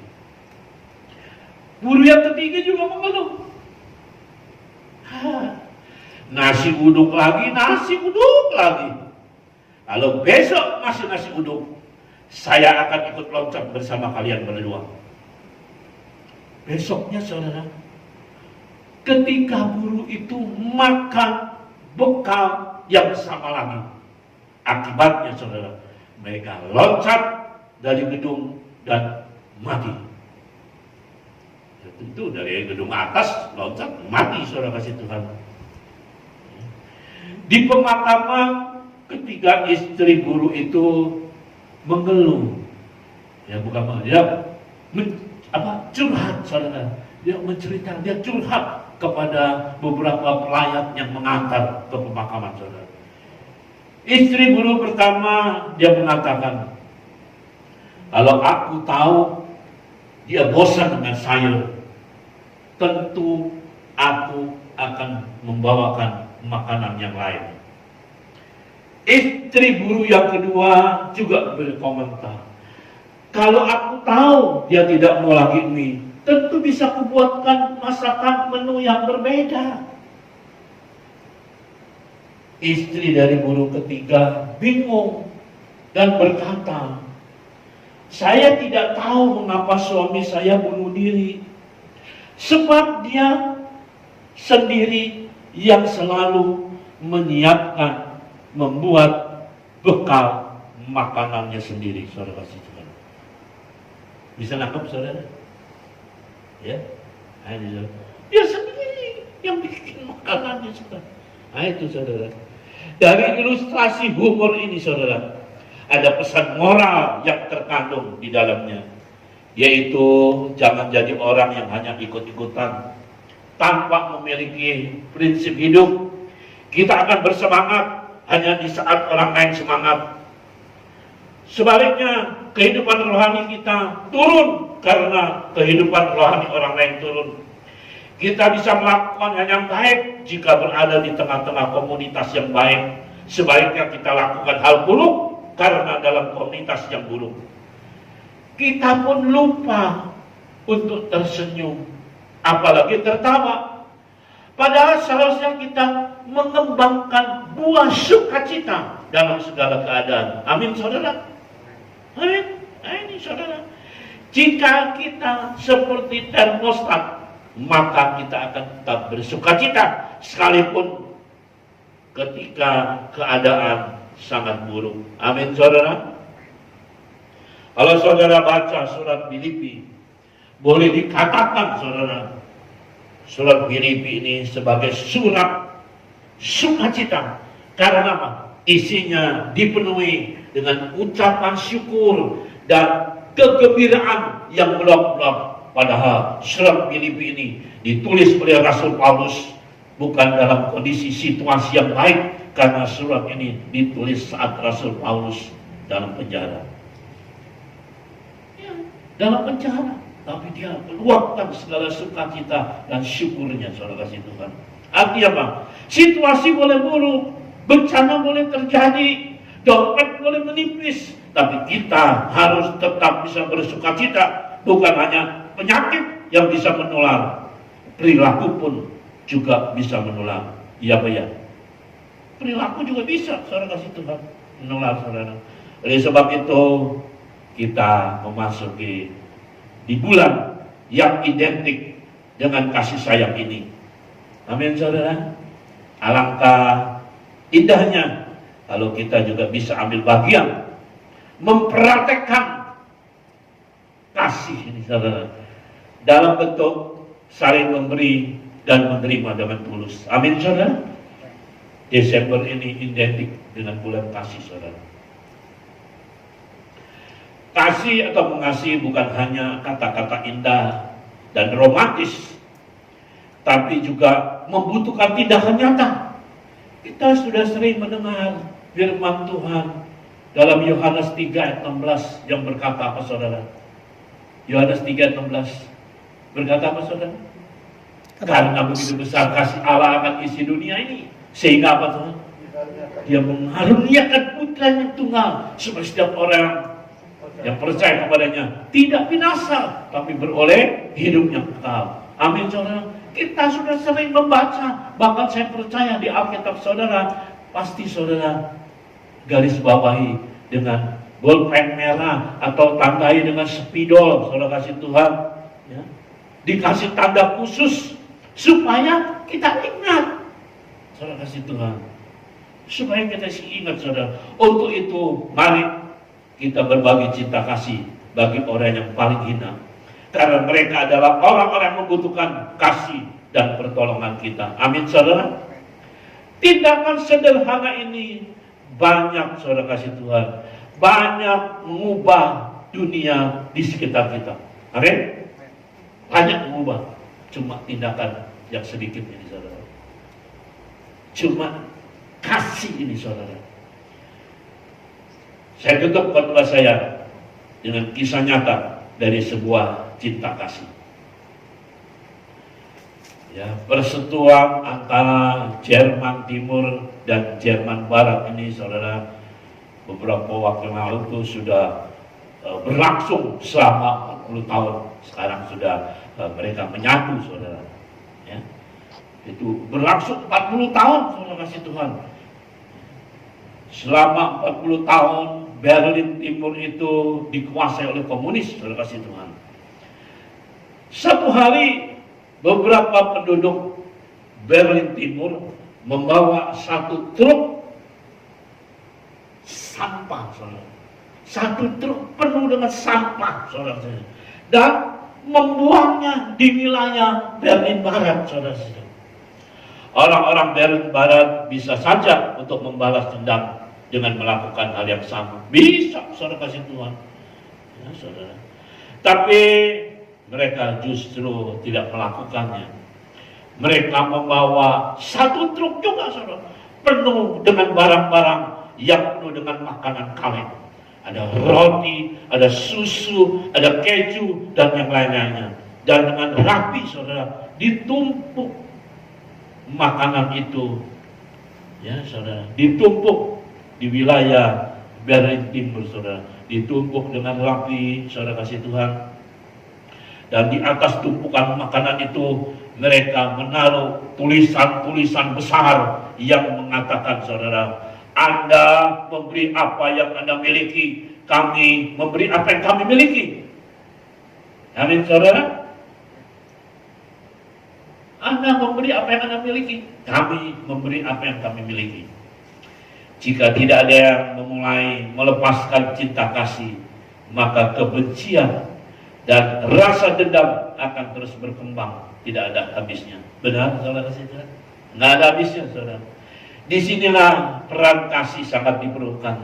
Guru yang ketiga juga mengeluh. Nasi uduk lagi, nasi uduk lagi. Kalau besok masih nasi uduk, saya akan ikut loncat bersama kalian berdua. Besoknya saudara, ketika guru itu makan bekal yang sama lagi, akibatnya saudara, mereka loncat dari gedung dan mati. Tentu dari gedung atas loncat mati, saudara kasih Tuhan. Di pemakaman ketiga istri guru itu mengeluh, ya bukan curhat, saudara. Dia menceritakan, dia curhat kepada beberapa pelayat yang mengantar ke pemakaman, saudara. Istri guru pertama dia mengatakan, kalau aku tahu dia bosan dengan saya, tentu aku akan membawakan makanan yang lain. Istri guru yang kedua juga berkomentar, kalau aku tahu dia tidak mau lagi mie, tentu bisa kubuatkan masakan menu yang berbeda. Istri dari guru ketiga bingung dan berkata, saya tidak tahu mengapa suami saya bunuh diri, sebab dia sendiri yang selalu menyiapkan, membuat bekal makanannya sendiri. Saudara kasih Tuhan. Bisa nangkep saudara? Ya, dia sendiri yang bikin makanannya, saudara. Nah itu saudara. Dari ilustrasi humor ini saudara, ada pesan moral yang terkandung di dalamnya, yaitu jangan jadi orang yang hanya ikut-ikutan tanpa memiliki prinsip hidup. Kita akan bersemangat hanya di saat orang lain semangat. Sebaliknya, kehidupan rohani kita turun karena kehidupan rohani orang lain turun. Kita bisa melakukan yang baik jika berada di tengah-tengah komunitas yang baik. Sebaliknya kita lakukan hal buruk karena dalam komunitas yang buruk. Kita pun lupa untuk tersenyum, apalagi tertawa. Padahal seharusnya kita mengembangkan buah sukacita dalam segala keadaan. Amin saudara. Amin. Ini saudara. Jika kita seperti termostat, maka kita akan tetap bersukacita sekalipun ketika keadaan sangat buruk. Amin saudara. Kalau saudara baca surat Filipi, boleh dikatakan saudara, surat Filipi ini sebagai surat sukacita. Karena apa? Isinya dipenuhi dengan ucapan syukur dan kegembiraan yang meluap-luap. Padahal surat Filipi ini ditulis oleh Rasul Paulus bukan dalam kondisi situasi yang baik, karena surat ini ditulis saat Rasul Paulus dalam penjara. Ya, dalam penjara, tapi dia meluapkan segala sukacita dan syukurnya, saudara kasih Tuhan. Artinya apa? Situasi boleh buruk, bencana boleh terjadi, dompet boleh menipis, tapi kita harus tetap bisa bersukacita. Bukan hanya penyakit yang bisa menular, perilaku pun juga bisa menular. Iya Pak ya? Perilaku juga bisa, saudara kasih Tuhan, menular saudara. Oleh sebab itu kita memasuki di bulan yang identik dengan kasih sayang ini. Amin saudara. Alangkah indahnya kalau kita juga bisa ambil bagian mempraktekkan kasih ini saudara, dalam bentuk saling memberi dan menerima dengan tulus. Amin saudara. Desember ini identik dengan bulan kasih saudara. Kasih atau mengasihi bukan hanya kata-kata indah dan romantis, tapi juga membutuhkan tindakan nyata. Kita sudah sering mendengar firman Tuhan dalam Yohanes 3 ayat 16 yang berkata apa saudara? Yohanes 3 ayat 16 berkata apa saudara? Karena begitu besar kasih Allah akan isi dunia ini, sehingga apa Tuhan? Dia mengaruniakan putra yang tunggal supaya setiap orang yang percaya kepadanya tidak binasa, tapi beroleh hidup yang kekal. Amin, saudara. Kita sudah sering membaca, bahkan saya percaya di Alkitab saudara, pasti saudara garis bawahi dengan bolpen merah atau tandai dengan spidol, saudara kasih Tuhan. Ya. Dikasih tanda khusus supaya kita ingat, saudara kasih Tuhan. Supaya kita ingat, saudara. Untuk itu, mari kita berbagi cinta kasih bagi orang yang paling hina. Karena mereka adalah orang-orang yang membutuhkan kasih dan pertolongan kita. Amin, saudara. Tindakan sederhana ini banyak, saudara kasih Tuhan, banyak mengubah dunia di sekitar kita. Amin. Banyak mengubah. Cuma tindakan yang sedikit ini, saudara. Cuma kasih ini, saudara. Saya tutup khotbah saya dengan kisah nyata dari sebuah cinta kasih. Ya, persetujuan antara Jerman Timur dan Jerman Barat ini, saudara, beberapa waktu yang lalu itu sudah berlangsung selama 40 tahun. Sekarang sudah mereka menyatu, saudara. Ya. Itu berlangsung 40 tahun, saudara kasih Tuhan. Selama 40 tahun Berlin Timur itu dikuasai oleh komunis, saudara kasih Tuhan. Satu hari beberapa penduduk Berlin Timur membawa satu truk sampah, saudara. Satu truk penuh dengan sampah, saudara. Dan membuangnya di wilayah Berlin Barat, saudara. Orang-orang Berlin Barat bisa saja untuk membalas dendam dengan melakukan hal yang sama. Bisa, saudara kasih Tuhan. Ya, saudara. Tapi mereka justru tidak melakukannya. Mereka membawa satu truk juga, saudara, penuh dengan barang-barang yang penuh dengan makanan kaleng. Ada roti, ada susu, ada keju, dan yang lain-lainnya. Dan dengan rapi, saudara, ditumpuk makanan itu. Ya, saudara, ditumpuk di wilayah Berlin Timur, saudara, ditumpuk dengan rapi, saudara kasih Tuhan. Dan di atas tumpukan makanan itu mereka menaruh tulisan-tulisan besar yang mengatakan, saudara, Anda memberi apa yang Anda miliki, kami memberi apa yang kami miliki. Amin, saudara. Anda memberi apa yang Anda miliki, kami memberi apa yang kami miliki. Jika tidak ada yang memulai melepaskan cinta kasih, maka kebencian dan rasa dendam akan terus berkembang, tidak ada habisnya. Benar, saudara saudara? Nggak ada habisnya, saudara. Disinilah peran kasih sangat diperlukan.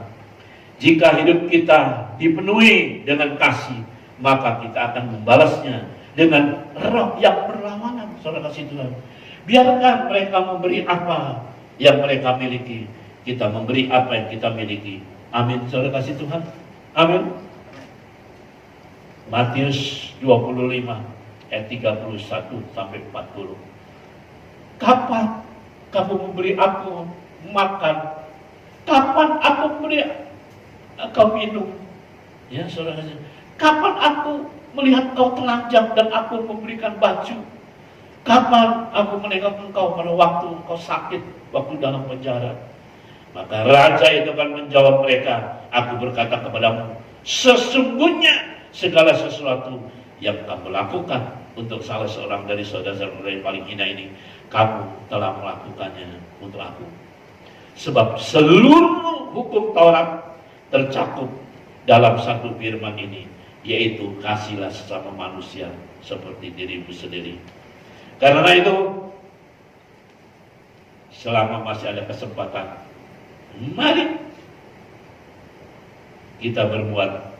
Jika hidup kita dipenuhi dengan kasih, maka kita akan membalasnya dengan roh yang berlawanan, saudara kasih Tuhan. Biarkan mereka memberi apa yang mereka miliki, kita memberi apa yang kita miliki. Amin, saudara kasih Tuhan. Amin. Matius 25 ayat 31 sampai 40. Kapan kamu memberi aku makan? Kapan aku memberi kau minum? Ya, saudara kasih. Kapan aku melihat kau telanjang dan aku memberikan baju? Kapan aku menengok engkau pada waktu engkau sakit, waktu dalam penjara? Maka raja itu akan menjawab mereka, aku berkata kepadamu, sesungguhnya segala sesuatu yang kamu lakukan untuk salah seorang dari saudara-saudara yang paling hina ini, kamu telah melakukannya untuk aku. Sebab seluruh hukum Taurat tercakup dalam satu firman ini, yaitu kasihlah sesama manusia seperti dirimu sendiri. Karena itu, selama masih ada kesempatan, mari kita berbuat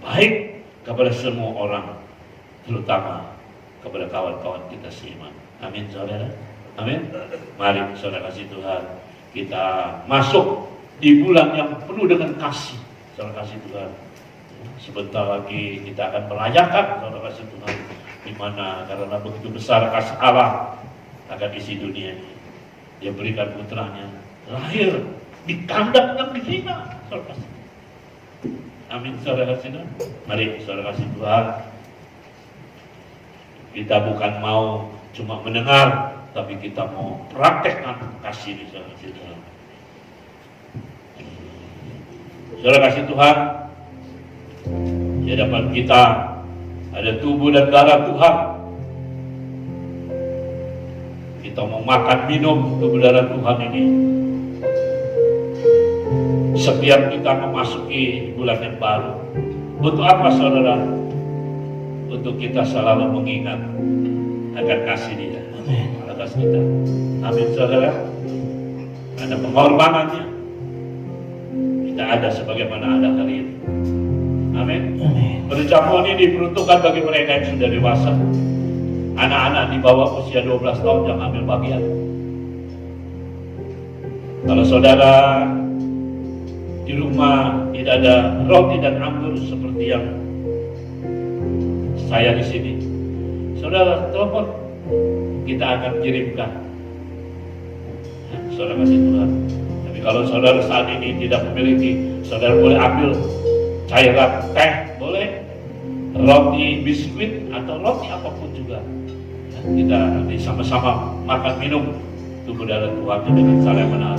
baik kepada semua orang, terutama kepada kawan-kawan kita seiman. Amin, saudara. Amin. Mari, saudara kasih Tuhan, kita masuk di bulan yang penuh dengan kasih, saudara kasih Tuhan. Sebentar lagi kita akan merayakan, saudara kasih Tuhan, di mana karena begitu besar kasih Allah akan isi dunia ini. Dia berikan putranya lahir di kandang yang dihina. Amin, saudara kasih Tuhan. Mari saudara kasih Tuhan, kita bukan mau cuma mendengar, tapi kita mau praktekkan kasih ini, saudara kasih Tuhan. Saudara kasih Tuhan, di hadapan kita ada tubuh dan darah Tuhan. Kita mau makan minum tubuh darah Tuhan ini. Setiap kita memasuki bulan yang baru. Untuk apa saudara? Untuk kita selalu mengingat akan kasih Dia atas kita. Amin saudara. Ada pengorbanannya. Kita ada sebagaimana ada hari ini. Amin. Perjamuan ini diperuntukkan bagi mereka yang sudah dewasa. Anak-anak di bawah usia 12 tahun yang ambil bagian. Kalau saudara di rumah tidak ada roti dan anggur seperti yang saya di sini, saudara telepon, kita akan kirimkan. Saudara kasih Tuhan. Tapi kalau saudara saat ini tidak memiliki, saudara boleh ambil cairan teh, boleh roti biskuit atau roti apapun juga. Kita sama-sama makan minum tubuh darah Tuhan dengan cara yang benar.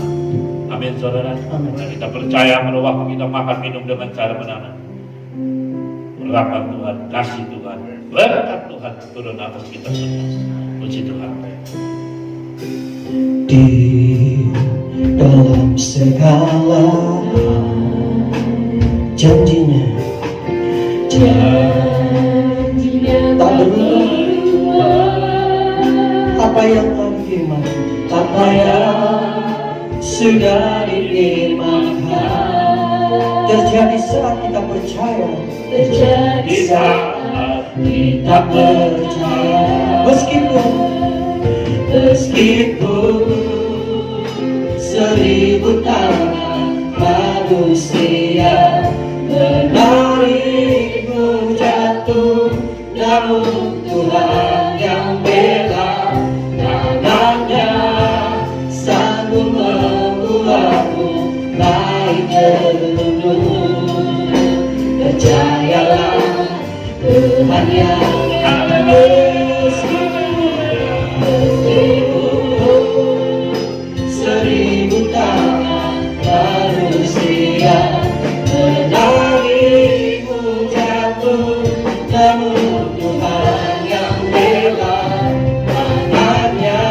Amin saudara. Karena kita percaya pada waktu kita makan minum dengan cara benar, rahmat Tuhan, kasih Tuhan, berkat Tuhan turun atas kita semua. Puji Tuhan. Di dalam segala janjinya tak berubah. Apa yang telah difirman, apa yang sudah difirmankan terjadi saat kita percaya, terjadi saat kita percaya. Meskipun 1000 tangan manusia menarik jatuh, namun Tuhan yang bela tangannya sanggup membuatmu naik terlunur. Percayalah Tuhan yang meskipun 1000 tangan manusia menarikmu jatuh, namun Tuhan yang bela tangannya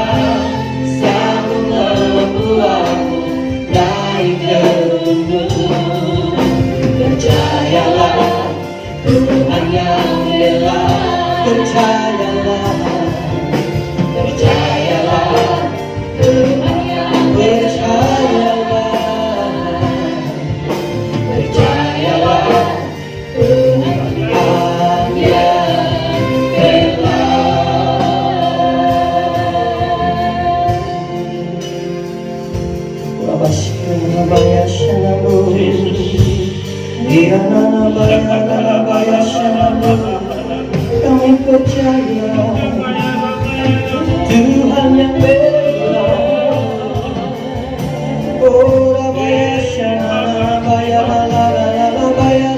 sanggup membuatmu naik terlunur. Percayalah Tuhan yang bela, percayalah, percayalah Tuhan yang percayalah, percayalah Tuhan yang bela. Wabasya baya shanamu, dia nana baya shanamu. Kami percaya Tuhan yang bela. Oh baya shana baya bala bala baya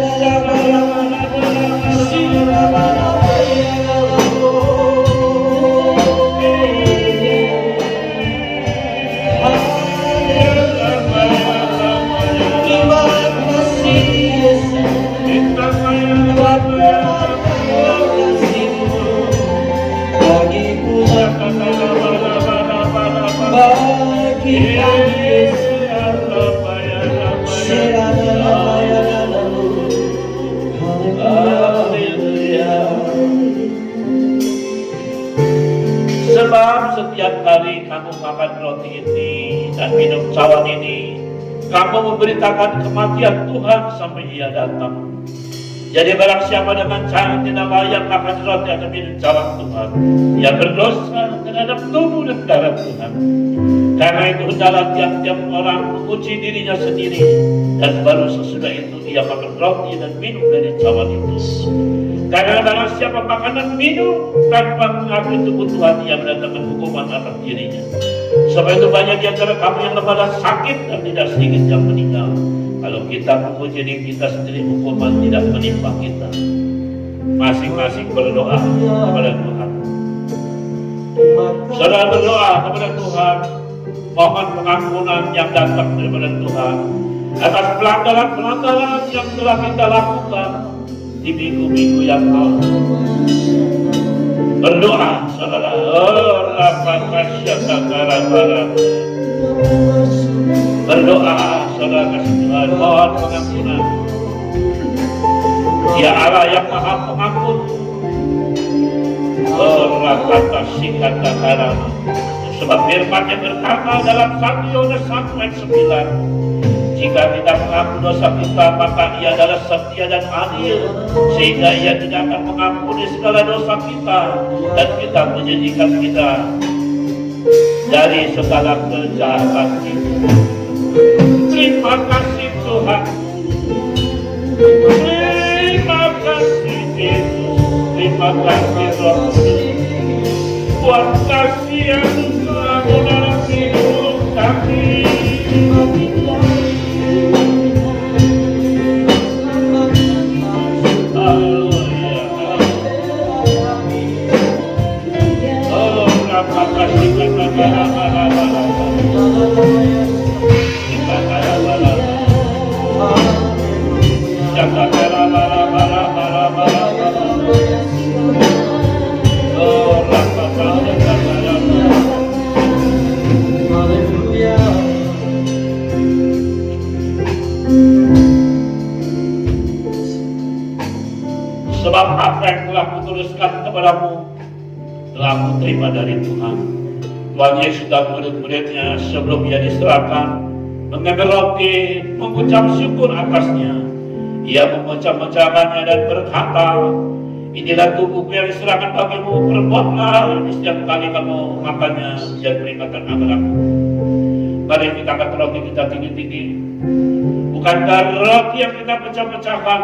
bala bala sila bala baya bala. Terima kasih Yesus. Bagi Yesus, sebab setiap kali kamu makan roti ini dan minum cawan ini, kamu memberitakan kematian Tuhan sampai Ia datang. Jadi barang siapa dengan cara tidak layak makan roti atau minum cawan Tuhan, ia berdosa terhadap tubuh dan darah Tuhan. Karena itu hendaklah tiap-tiap orang menguji dirinya sendiri, dan baru sesudah itu ia makan roti dan minum dari cawan itu. Karena barang siapa makanan minum tanpa mengakui kebutuhan, ia mendatangkan hukuman atas dirinya. Sebab itu banyak di antara kamu yang lemah dan sakit, dan tidak sedikit yang meninggal. Kalau kita memuji diri kita sendiri, hukuman tidak menimpa kita. Masing-masing berdoa kepada Tuhan. Saudara berdoa kepada Tuhan, mohon pengampunan yang datang daripada Tuhan atas pelanggaran-pelanggaran yang telah kita lakukan di minggu-minggu yang lalu. Berdoa, saudara. Berdoa, saudara kasih Tuhan, mohon pengampunan. Dia Allah yang maha pengampun. Sebab firman yang berkata dalam 1 Yohanes 1 ayat 9, jika kita mengaku dosa kita, maka ia adalah setia dan adil, sehingga ia tidak akan mengampuni segala dosa kita, dan kita menjadikan kita dari segala kejahatan kita. Terima kasih Tuhan. Terima kasih Yesus. Terima kasih Roh Kudus. Buat kasih yang telah dalam hidup kami. Sebab apa yang telah kutuliskan kepadamu telah kuterima dari Tuhan. Tuhan Yesus dan murid-muridnya sebelum ia diserahkan mengambil roti, mengucap syukur atasnya. Ia memecah-mecahkannya dan berkata, inilah tubuhku yang diserahkan bagimu, perbuatlah setiap kali kamu makannya menjadi peringatan akan aku. Mari kita angkat roti kita tinggi-tinggi. Bukankah roti yang kita pecah-pecahkan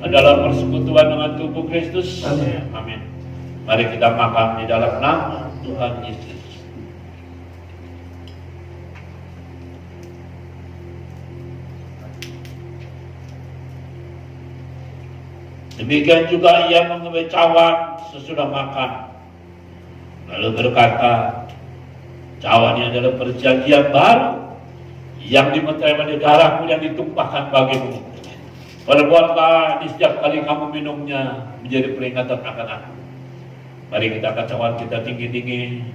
adalah persekutuan dengan tubuh Kristus? Amin. Amin. Mari kita makan di dalam nama Tuhan Yesus. Demikian juga ia mengambil cawan sesudah makan, lalu berkata, cawan ini adalah perjanjian baru yang dimeterai pada darahku yang ditumpahkan bagimu. Perbuatlah di setiap kali kamu minumnya menjadi peringatan akan aku. Mari kita angkat cawan kita tinggi-tinggi.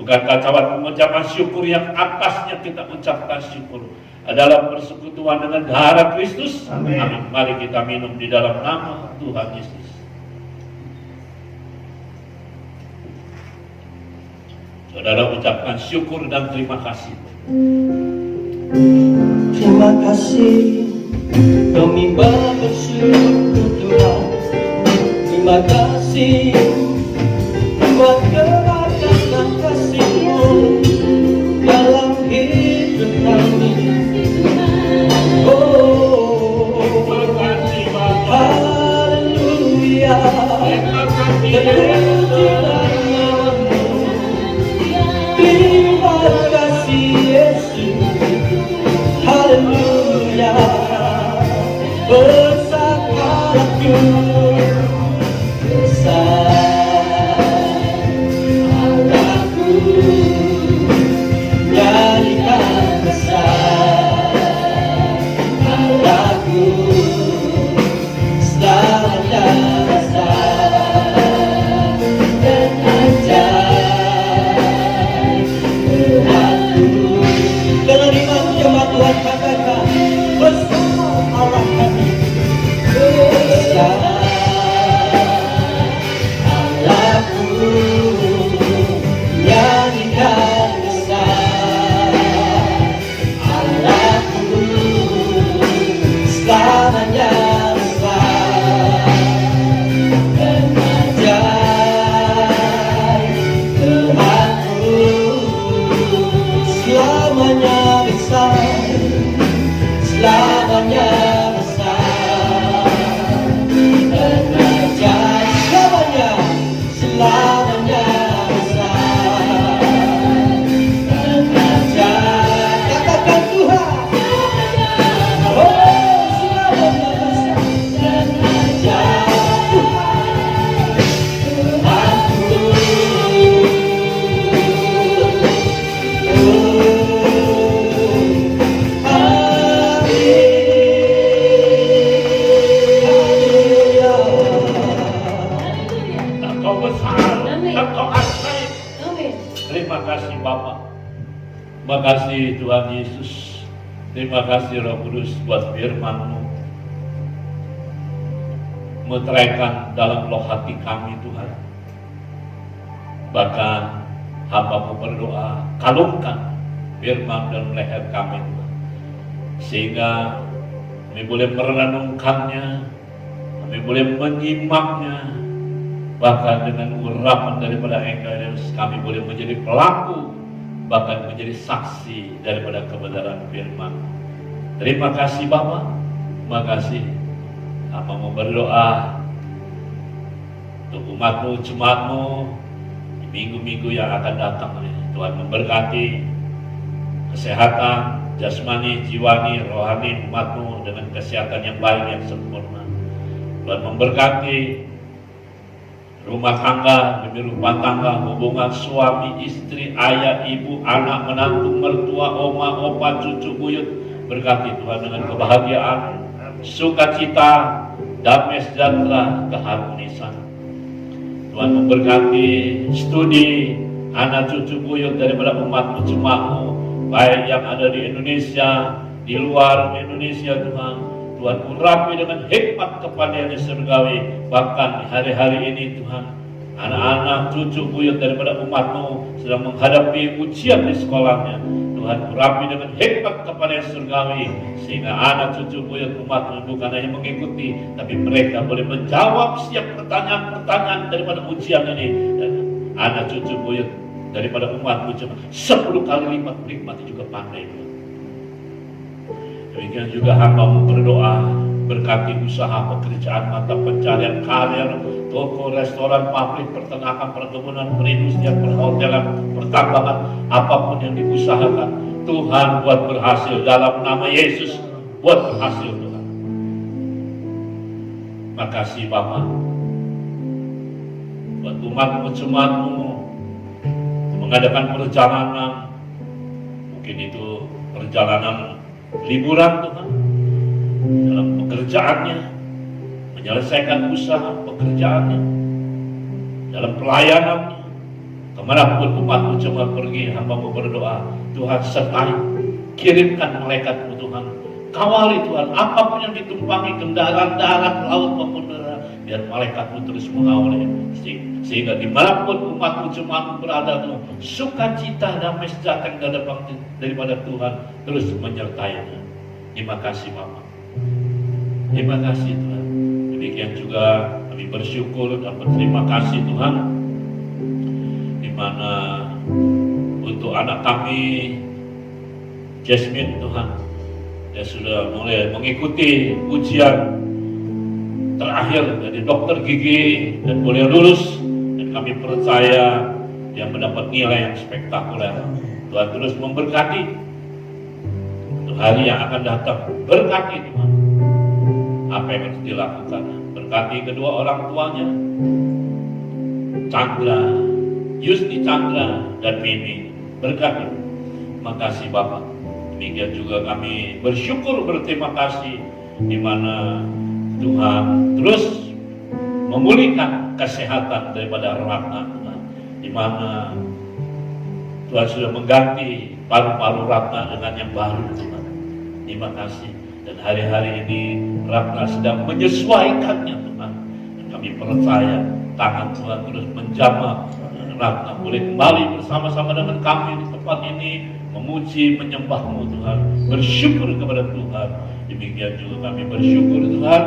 Bukankah cawan mengucapkan syukur yang atasnya kita mengucapkan syukur adalah persekutuan dengan darah Kristus? Amin. Amin. Mari kita minum di dalam nama Tuhan Yesus. Saudara ucapkan syukur dan terima kasih. Terima kasih kami bersyukur Tuhan. Terima kasih buat kebaikan dan kasih-Mu dalam hidup kami. Oh, haleluya. Terima kasih Yesus. Haleluya. Bersamaku selamanya besar, selamanya Terima kasih Tuhan Yesus. Terima kasih Roh Kudus buat firman-Mu. Meteraikan dalam loh hati kami Tuhan. Bahkan hamba-Mu berdoa, kalungkan firman dalam leher kami Tuhan. Sehingga kami boleh merenungkannya, kami boleh menyimaknya, bahkan dengan urapan daripada Engkau kami boleh menjadi pelaku, bahkan menjadi saksi daripada kebenaran firman. Terima kasih Bapa, terima kasih. Hamba mau berdoa untuk umat-Mu, jemaat-Mu di minggu-minggu yang akan datang ini. Tuhan memberkati kesehatan jasmani, jiwani, rohani umat-Mu dengan kesehatan yang baik, yang sempurna. Tuhan memberkati rumah tangga, demi rumah tangga, hubungan suami, istri, ayah, ibu, anak, menantu, mertua, oma, opa, cucu, buyut. Berkati Tuhan dengan kebahagiaan, sukacita, damai sejahtera, keharmonisan. Tuhan memberkati studi anak cucu buyut daripada umat-Mu, jemaat-Mu, baik yang ada di Indonesia, di luar Indonesia Tuhan. Tuhan urapi dengan hikmat kepada surgawi. Bahkan hari-hari ini Tuhan, anak-anak cucu buyut daripada umat-Mu sedang menghadapi ujian di sekolahnya. Tuhan urapi dengan hikmat kepada surgawi, sehingga anak cucu buyut umat-Mu bukan hanya mengikuti, tapi mereka boleh menjawab setiap pertanyaan-pertanyaan daripada ujian ini. Dan anak cucu buyut daripada umat-Mu cuma 10 kali lipat menikmati juga pandai. Demikian juga hamba-Mu berdoa, berkati usaha pekerjaan mata pencarian karir, toko, restoran, pabrik, peternakan, perkebunan, perindustrian, perhotelan, pertambangan, apapun yang diusahakan, Tuhan buat berhasil dalam nama Yesus, buat berhasil Tuhan. Makasih Bapa, buat umat-Mu, jemaat-Mu mengadakan perjalanan, mungkin itu perjalanan liburan Tuhan, dalam pekerjaannya, menyelesaikan usaha pekerjaannya, dalam pelayanannya, kemanapun umat-Mu jemaat pergi, hamba-Mu berdoa, Tuhan sertai, kirimkan malaikat-Mu Tuhan, kawali Tuhan, apapun yang ditumpangi kendaraan darat, laut maupun udara, biar malaikat-Mu terus mengawali, sehingga dimanapun umat-Mu jemaat-Mu berada Tuhan, sukacita damai sejahtera yang datang daripada Tuhan terus menyertainya. Terima kasih Bapak, terima kasih Tuhan. Demikian juga kami bersyukur dan berterima kasih Tuhan, di mana untuk anak kami Jasmine Tuhan, dia sudah mulai mengikuti ujian terakhir dari dokter gigi dan boleh lulus, dan kami percaya dia mendapat nilai yang spektakuler. Tuhan terus memberkati untuk hari yang akan datang. Berkati Tuhan apa yang harus dilakukan. Berkati kedua orang tuanya, Chandra, Yusti Chandra dan Mimi. Berkati. Makasih Bapak. Demikian juga kami bersyukur, berterima kasih di mana Tuhan terus memulihkan kesehatan daripada Ratna, di mana Tuhan sudah mengganti paru-paru Ratna dengan yang baru Tuhan. Terima kasih. Dan hari-hari ini Ratna sedang menyesuaikannya Tuhan. Dan kami percaya tangan Tuhan terus menjamah Ratna boleh kembali bersama-sama dengan kami di tempat ini, memuji, menyembah-Mu Tuhan, bersyukur kepada Tuhan. Demikian juga kami bersyukur Tuhan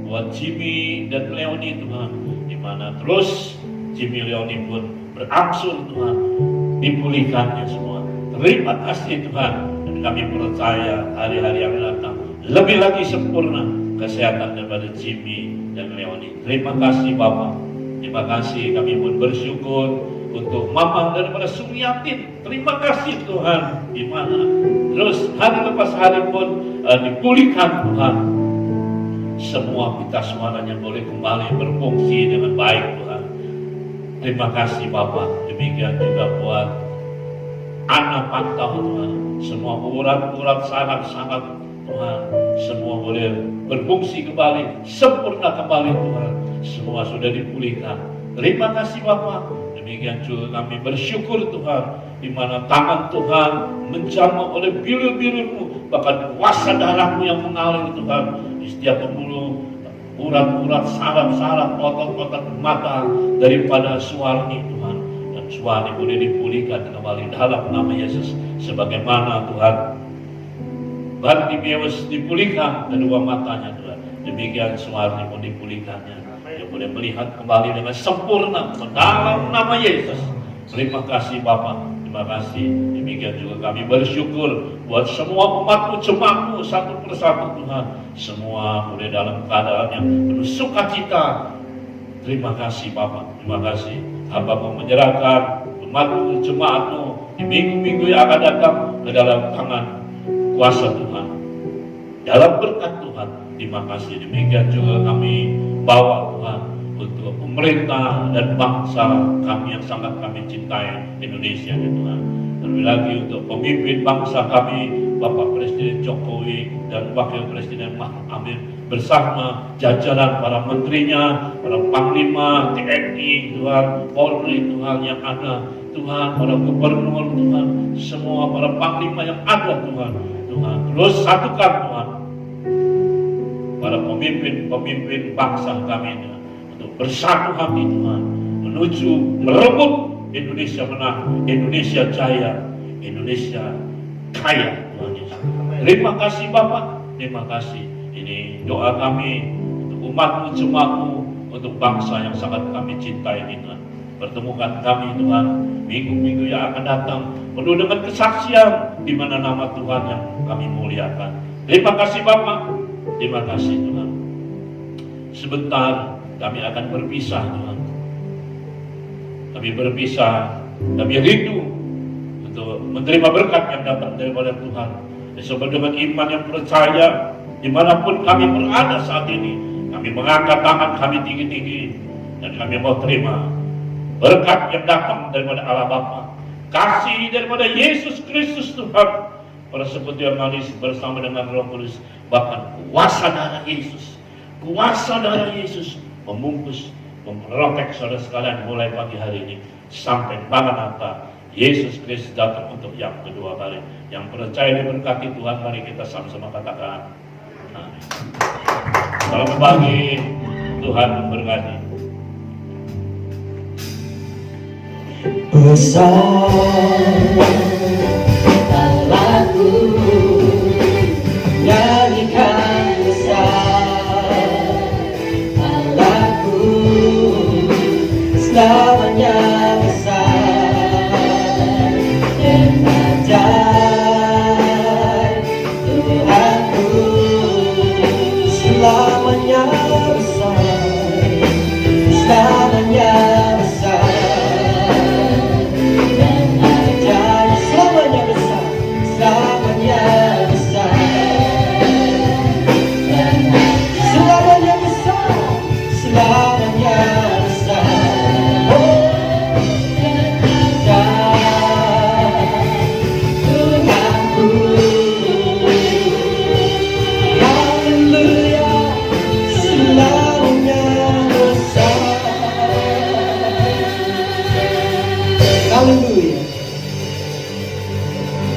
buat Jimmy dan Leoni Tuhan, di mana terus Jimmy Leoni pun berangsur Tuhan dipulihkannya semua. Terima kasih Tuhan, dan kami percaya hari-hari yang datang lebih lagi sempurna kesehatan daripada Jimmy dan Leoni. Terima kasih Bapak. Terima kasih, kami pun bersyukur untuk Mama daripada Suryatin. Terima kasih Tuhan, di mana terus hari lepas hari pun dipulihkan Tuhan. Semua pita suaranya boleh kembali berfungsi dengan baik Tuhan. Terima kasih Bapak. Demikian juga buat anak pantau Tuhan. Semua urat-urat sangat-sangat Tuhan, semua boleh berfungsi kembali, sempurna kembali Tuhan. Semua sudah dipulihkan. Terima kasih Bapak. Demikian juga kami bersyukur Tuhan, di mana tangan Tuhan menjamah oleh biru-biru-Mu, bahkan kuasa darah-Mu yang mengalir Tuhan di setiap pembuluh, urat-urat, saraf-saraf, otot-otot mata daripada Suwarni Tuhan. Dan Suwarni boleh dipulihkan kembali dalam nama Yesus. Sebagaimana Tuhan Bartimeus dipulihkan kedua matanya Tuhan, demikian Suwarni pun dipulihkannya. Dia boleh melihat kembali dengan sempurna dalam nama Yesus. Terima kasih Bapa, terima kasih. Demikian juga kami bersyukur buat semua umat-Mu, jemaat-Mu satu persatu Tuhan. Semua boleh dalam keadaan yang penuh sukacita. Terima kasih Bapa, terima kasih. Hamba-Mu menyerahkan umat-Mu, jemaat-Mu di minggu-minggu yang akan datang ke dalam tangan kuasa Tuhan, dalam berkat Tuhan. Terima kasih. Demikian juga kami bawa Tuhan untuk pemerintah dan bangsa kami yang sangat kami cintai, Indonesia ya Tuhan. Terlebih lagi untuk pemimpin bangsa kami, Bapak Presiden Jokowi dan Wakil Presiden Ma'ruf Amin bersama jajaran para menterinya, para panglima TNI Tuhan, Polri Tuhan yang ada Tuhan, para gubernur Tuhan, semua para panglima yang ada Tuhan, terus satukan Tuhan para pemimpin bangsa kami ini untuk bersatu hati Tuhan menuju merebut Indonesia menang, Indonesia jaya, Indonesia kaya Tuhan Yesus. Terima kasih Bapak, terima kasih. Ini doa kami untuk umat-Mu, jemaat-Mu, untuk bangsa yang sangat kami cintai ini Tuhan. Pertemukan kami Tuhan minggu-minggu yang akan datang penuh dengan kesaksian di mana nama Tuhan yang kami muliakan. Terima kasih Bapak. Terima kasih Tuhan. Sebentar kami akan berpisah Tuhan. Kami berpisah, kami rindu untuk menerima berkat yang datang daripada Tuhan. Bersama dengan iman yang percaya, dimanapun kami berada saat ini, kami mengangkat tangan kami tinggi-tinggi dan kami mau terima berkat yang datang daripada Allah Bapa, kasih daripada Yesus Kristus Tuhan, persekutuan manis bersama dengan Roh Kudus, bahkan kuasa darah Yesus membungkus, memprotek saudara sekalian mulai pagi hari ini sampai Maranatha. Yesus Kristus datang untuk yang kedua kali. Yang percaya diberkati Tuhan, mari kita sama-sama katakan amin. Selamat pagi, Tuhan memberkati. Besar Allahku, nyanyikan besar Allahku, selamanya besar dan ajaib Tuhanku, selamanya besar, selamanya besar.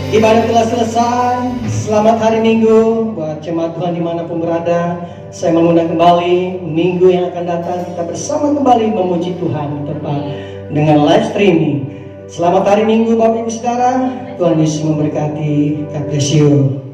Ibadah telah selesai. Selamat hari Minggu buat jemaat Tuhan dimanapun berada. Saya mengundang kembali minggu yang akan datang kita bersama kembali memuji Tuhan tempat dengan live streaming. Selamat hari Minggu Bapak Ibu Saudara. Tuhan Yesus memberkati. God bless you.